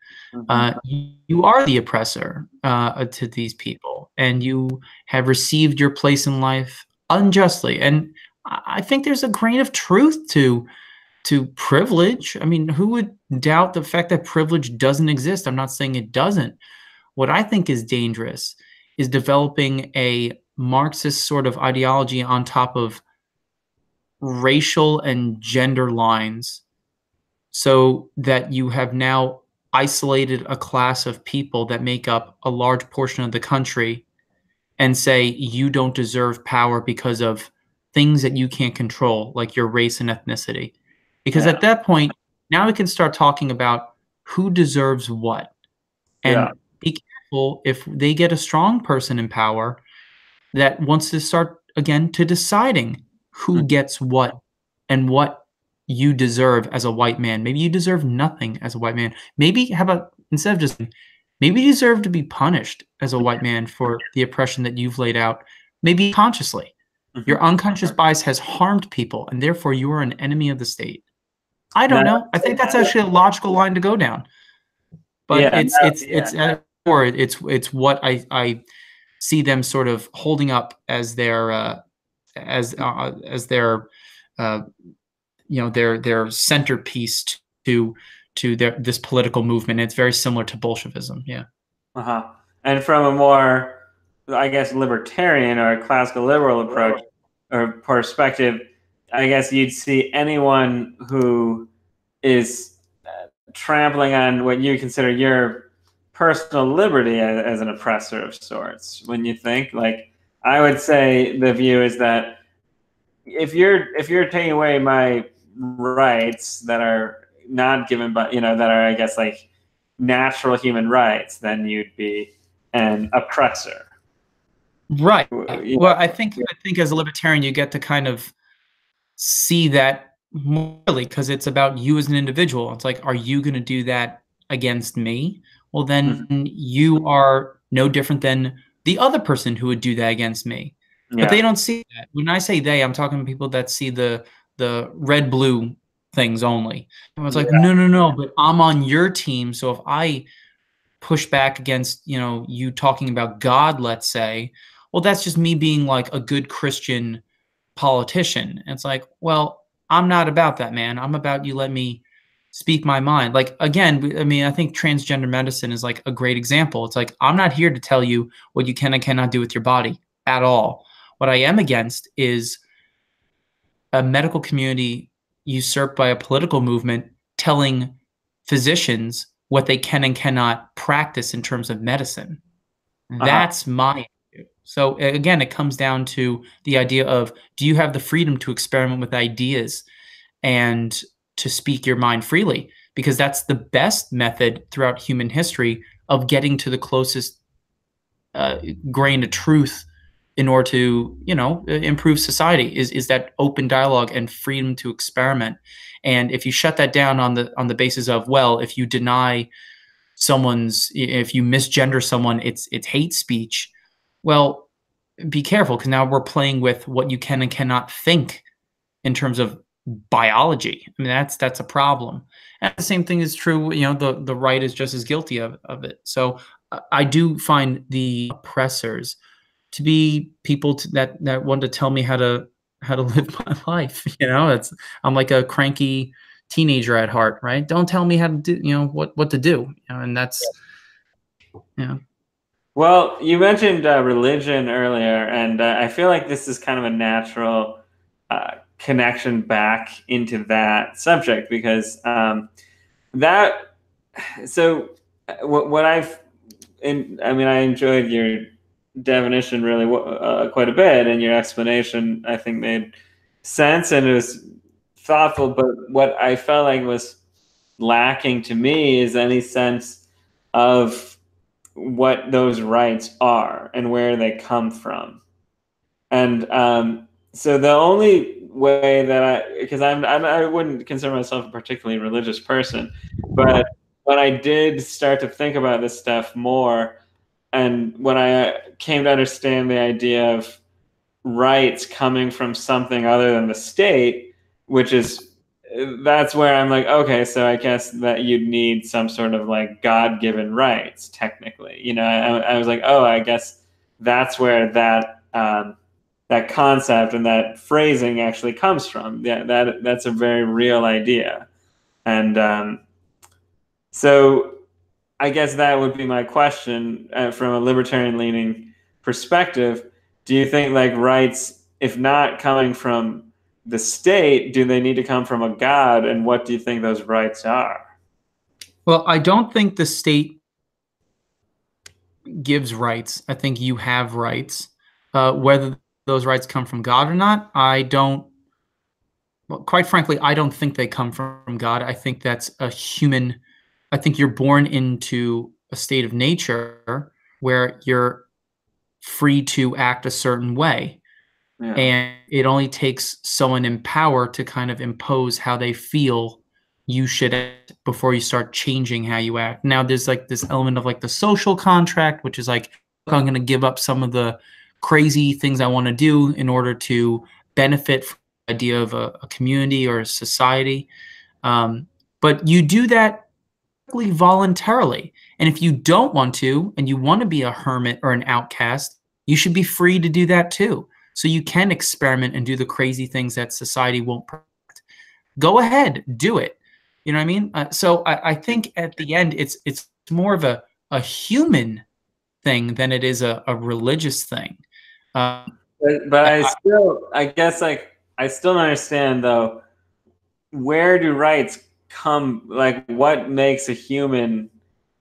you are the oppressor to these people, and you have received your place in life unjustly. And I think there's a grain of truth to privilege. I mean, who would doubt the fact that privilege doesn't exist? I'm not saying it doesn't. What I think is dangerous is developing a Marxist sort of ideology on top of racial and gender lines, so that you have now isolated a class of people that make up a large portion of the country, and say you don't deserve power because of things that you can't control, like your race and ethnicity. Because at that point, now we can start talking about who deserves what. And be careful if they get a strong person in power that wants to start again to deciding who gets what and what you deserve as a white man. Maybe you deserve nothing as a white man. Maybe, how about, instead of just, maybe you deserve to be punished as a white man for the oppression that you've laid out, maybe consciously. Your unconscious bias has harmed people, and therefore you are an enemy of the state. I don't know. I think that's actually a logical line to go down. But it's what I see them sort of holding up as their their centerpiece to this political movement. It's very similar to Bolshevism. And from a more, I guess, libertarian or classical liberal approach or perspective, I guess you'd see anyone who is trampling on what you consider your personal liberty as an oppressor of sorts. When you think, like, I would say the view is that if you're taking away my rights that are not given by, that are, I guess, like natural human rights, then you'd be an oppressor. Right. Well, I think as a libertarian, you get to kind of see that morally, because it's about you as an individual. It's like, are you going to do that against me? Well, then you are no different than the other person who would do that against me. But they don't see that. When I say they, I'm talking to people that see the red-blue things only. And it's like, no, but I'm on your team, so if I push back against, you talking about God, let's say, well, that's just me being like a good Christian politician. And it's like, well, I'm not about that, man. I'm about you let me speak my mind. Like, again, I mean, I think transgender medicine is like a great example. It's like, I'm not here to tell you what you can and cannot do with your body at all. What I am against is a medical community usurped by a political movement telling physicians what they can and cannot practice in terms of medicine. Uh-huh. That's my issue. So again, it comes down to the idea of, do you have the freedom to experiment with ideas and to speak your mind freely? Because that's the best method throughout human history of getting to the closest grain of truth in order to, improve society, is that open dialogue and freedom to experiment. And if you shut that down on the basis of, well, if you deny if you misgender someone, it's hate speech. Well, be careful, because now we're playing with what you can and cannot think in terms of biology. I mean, that's a problem. And the same thing is true. The right is just as guilty of it. So I do find the oppressors to be people that want to tell me how to live my life. I'm like a cranky teenager at heart, right? Don't tell me how to do, what to do. And that's, Well, you mentioned religion earlier, and I feel like this is kind of a natural connection back into that subject, because what I enjoyed your definition really quite a bit, and your explanation I think made sense and it was thoughtful. But what I felt like was lacking to me is any sense of what those rights are and where they come from. And so the only way that because I wouldn't consider myself a particularly religious person, but when I did start to think about this stuff more, and when I came to understand the idea of rights coming from something other than the state, that's where I'm like, okay, so I guess that you'd need some sort of like God-given rights, technically. I was like, oh, I guess that's where that concept and that phrasing actually comes from. Yeah, that's a very real idea, and so I guess that would be my question from a libertarian-leaning perspective. Do you think like rights, if not coming from the state, do they need to come from a God? And what do you think those rights are? Well, I don't think the state gives rights. I think you have rights. Whether those rights come from God or not, quite frankly, I don't think they come from God. I think that's I think you're born into a state of nature where you're free to act a certain way. Yeah. And it only takes someone in power to kind of impose how they feel you should act before you start changing how you act. Now, there's like this element of like the social contract, which is like, I'm going to give up some of the crazy things I want to do in order to benefit from the idea of a community or a society. But you do that voluntarily. And if you don't want to, and you want to be a hermit or an outcast, you should be free to do that too. So you can experiment and do the crazy things that society won't protect. Go ahead, do it. You know what I mean? So I think at the end, it's more of a human thing than it is a religious thing. But I still don't understand though, where do rights come, like what makes a human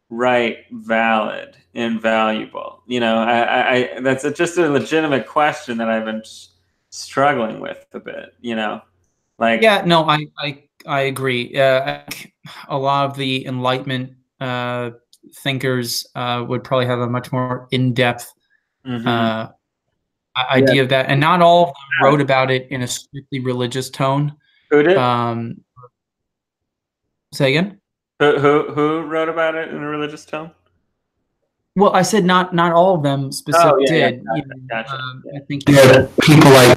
right valid and valuable? That's just a legitimate question that I've been struggling with a bit. Yeah, no, I agree. A lot of the Enlightenment thinkers would probably have a much more in-depth idea of that, and not all of them wrote about it in a strictly religious tone. Who did? Say again? Who wrote about it in a religious tone? Well, I said not all of them specifically did. Gotcha. I think people like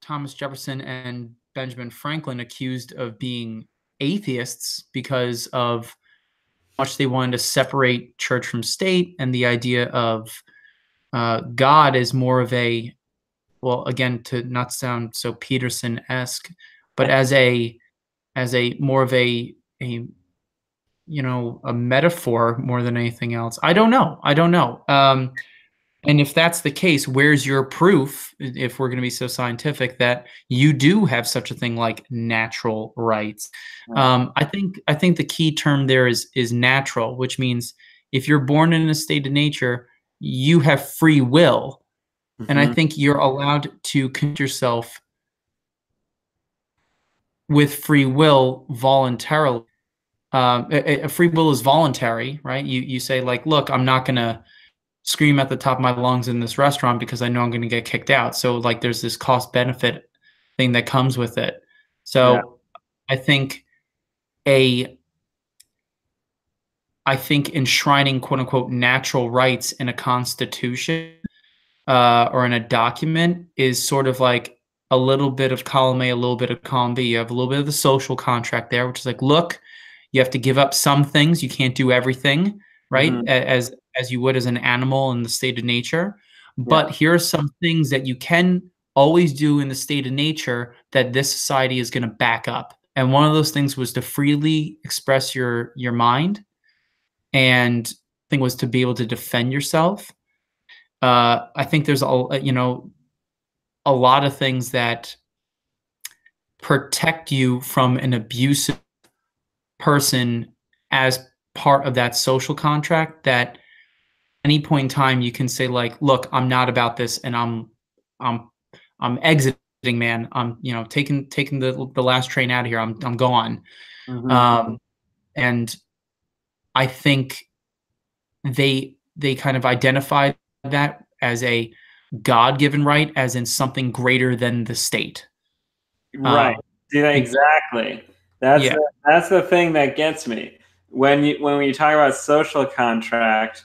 Thomas Jefferson and Benjamin Franklin accused of being atheists because of how much they wanted to separate church from state, and the idea of God is more of a, well, again, to not sound so Peterson-esque, but as a more of a metaphor more than anything else. I don't know. And if that's the case, where's your proof, if we're going to be so scientific, that you do have such a thing like natural rights? Right. I think the key term there is natural, which means if you're born in a state of nature, you have free will, and I Hmm. think you're allowed to conduct yourself with free will voluntarily. A free will is voluntary, right? You say like, look, I'm not going to scream at the top of my lungs in this restaurant because I know I'm going to get kicked out. So like there's this cost benefit thing that comes with it. Yeah. So I think a I think enshrining quote unquote natural rights in a constitution or in a document is sort of like a little bit of column A, a little bit of column B. You have a little bit of the social contract there, which is like, look, you have to give up some things. You can't do everything, right? Hmm. As you would as an animal in the state of nature. Yeah. But here are some things that you can always do in the state of nature that this society is going to back up. And one of those things was to freely express your mind, and thing was to be able to defend yourself. I think there's a lot of things that protect you from an abusive person as part of that social contract, that any point in time you can say like, look, I'm not about this, and I'm I'm exiting, man. I'm, taking the last train out of here. I'm gone. Hmm. um and I think they kind of identified that as a God-given right, as in something greater than the state. Right. um See that it- exactly. That's yeah. the thing that gets me when you talk about social contract.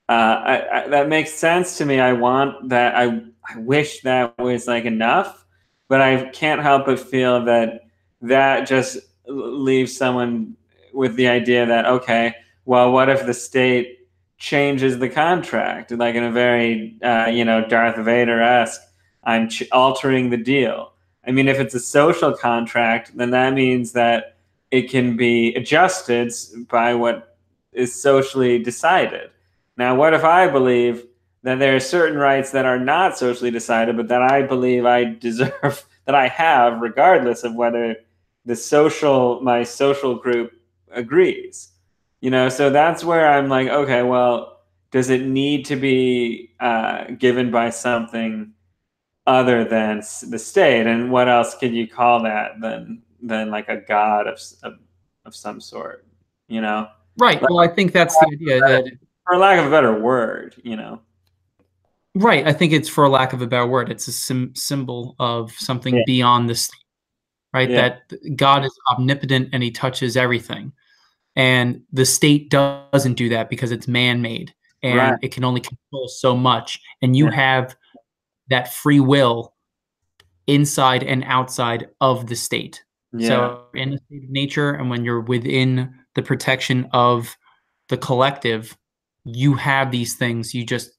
That makes sense to me. I want that. I wish that was like enough, but I can't help but feel that that just leaves someone with the idea that, okay, well, what if the state changes the contract, like in a very Darth Vader esque, I'm altering the deal. I mean, if it's a social contract, then that means that it can be adjusted by what is socially decided. Now, what if I believe that there are certain rights that are not socially decided, but that I believe I deserve, that I have, regardless of whether my social group agrees? So that's where I'm like, okay, well, does it need to be given by something other than the state? And what else could you call that than like a god of some sort? You know, Right. Well, I think that's the idea that, for lack of a better word, right. I think it's, for lack of a better word, it's a symbol of Yeah. something beyond the state, right? Yeah. That God is omnipotent and he touches everything. And the state doesn't do that because it's man-made Right. and it can only control so much. And you Yeah. have that free will inside and outside of the state. Yeah. So in the state of nature, and when you're within the protection of the collective, you have these things. You just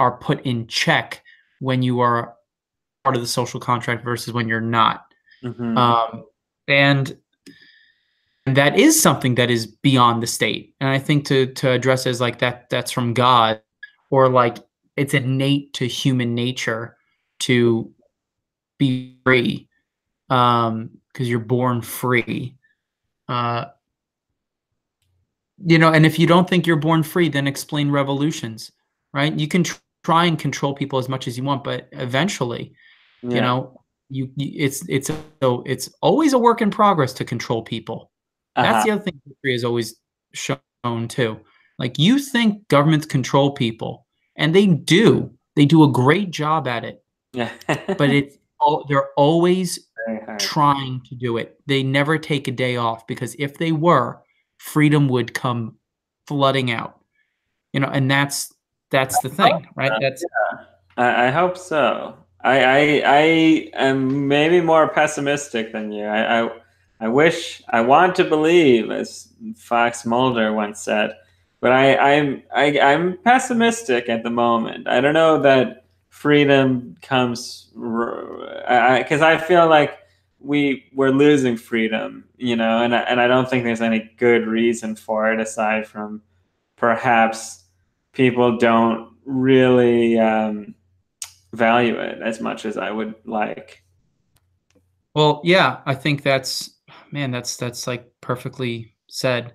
are put in check when you are part of the social contract versus when you're not. Hmm. And that is something that is beyond the state. And I think to address it as like that's from God, or like it's innate to human nature to be free, because you're born free. Uh, and if you don't think you're born free, then explain revolutions, right? You can try and control people as much as you want, but eventually, you Yeah. know, it's always a work in progress to control people. That's Uh-huh. the other thing history has always shown too. Like, you think governments control people, and they do. They do a great job at it, Yeah. but they're always Very hard. trying to do it. They never take a day off, because if they were, freedom would come flooding out. And that's the thing, right? That's I hope so. I am maybe more pessimistic than you. I wish, I want to believe, as Fox Mulder once said, but I'm pessimistic at the moment. I don't know that freedom comes, because I feel like we're losing freedom, and I don't think there's any good reason for it aside from perhaps people don't really value it as much as I would like. Well, yeah, I think that's like perfectly said.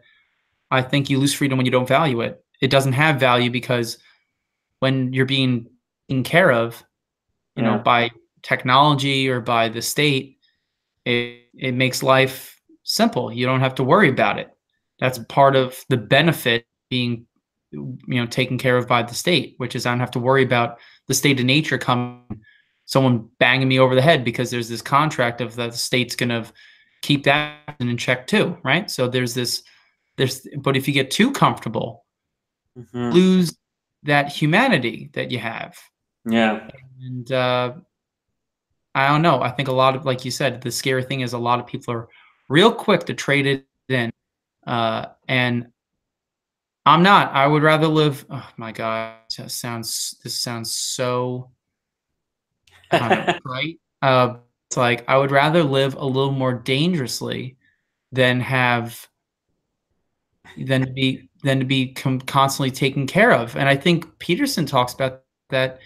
I think you lose freedom when you don't value it. It doesn't have value because when you're being taken care of, Yeah. by technology or by the state, it makes life simple. You don't have to worry about it. That's part of the benefit being, taken care of by the state, which is I don't have to worry about the state of nature coming, someone banging me over the head because there's this contract of that the state's going to keep that in check too, right? So but if you get too comfortable, lose that humanity that you have. Yeah. And I don't know. I think a lot of, like you said, the scary thing is a lot of people are real quick to trade it in. And I'm not. I would rather live. Oh my God, this sounds so, I don't know, right? It's like I would rather live a little more dangerously than to be constantly taken care of. And I think Peterson talks about that,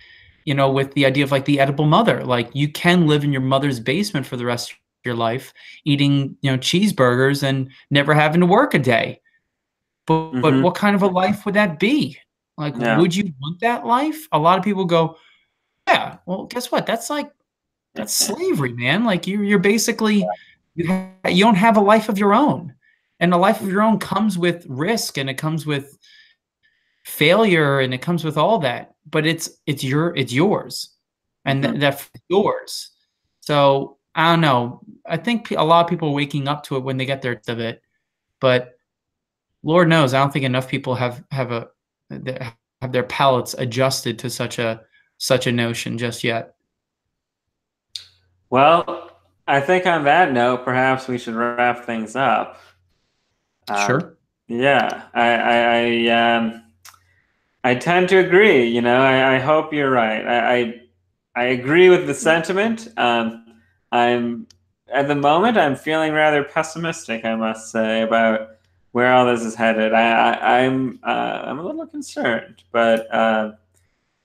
with the idea of like the edible mother. Like you can live in your mother's basement for the rest of your life, eating, cheeseburgers and never having to work a day. But what kind of a life would that be? Like, would you want that life? A lot of people go, yeah, well, guess what? That's slavery, man. Like you're basically, you don't have a life of your own. And a life of your own comes with risk, and it comes with failure, and it comes with all that. But it's yours, and that's yours. So I don't know. I think a lot of people are waking up to it when they get their of it, but Lord knows, I don't think enough people have their palates adjusted to such a notion just yet. Well, I think on that note, perhaps we should wrap things up. Sure. Yeah, I tend to agree. I hope you're right. I agree with the sentiment. I'm at the moment I'm feeling rather pessimistic, I must say, about where all this is headed. I'm a little concerned, but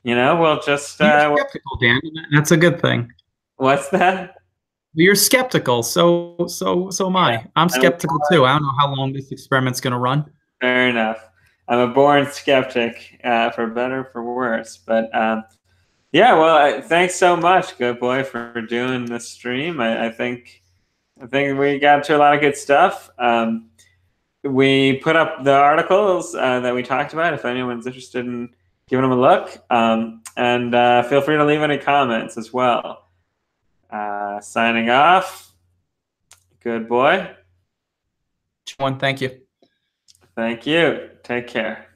we'll just. You're skeptical, Dan. That's a good thing. What's that? You're skeptical, so am I. Yeah, I'm skeptical too. I don't know how long this experiment's going to run. Fair enough. I'm a born skeptic, for better or for worse. But yeah, well, thanks so much, good boy, for doing this stream. I think we got to a lot of good stuff. We put up the articles that we talked about if anyone's interested in giving them a look. And feel free to leave any comments as well. Signing off. Good boy. Thank you. Thank you. Take care.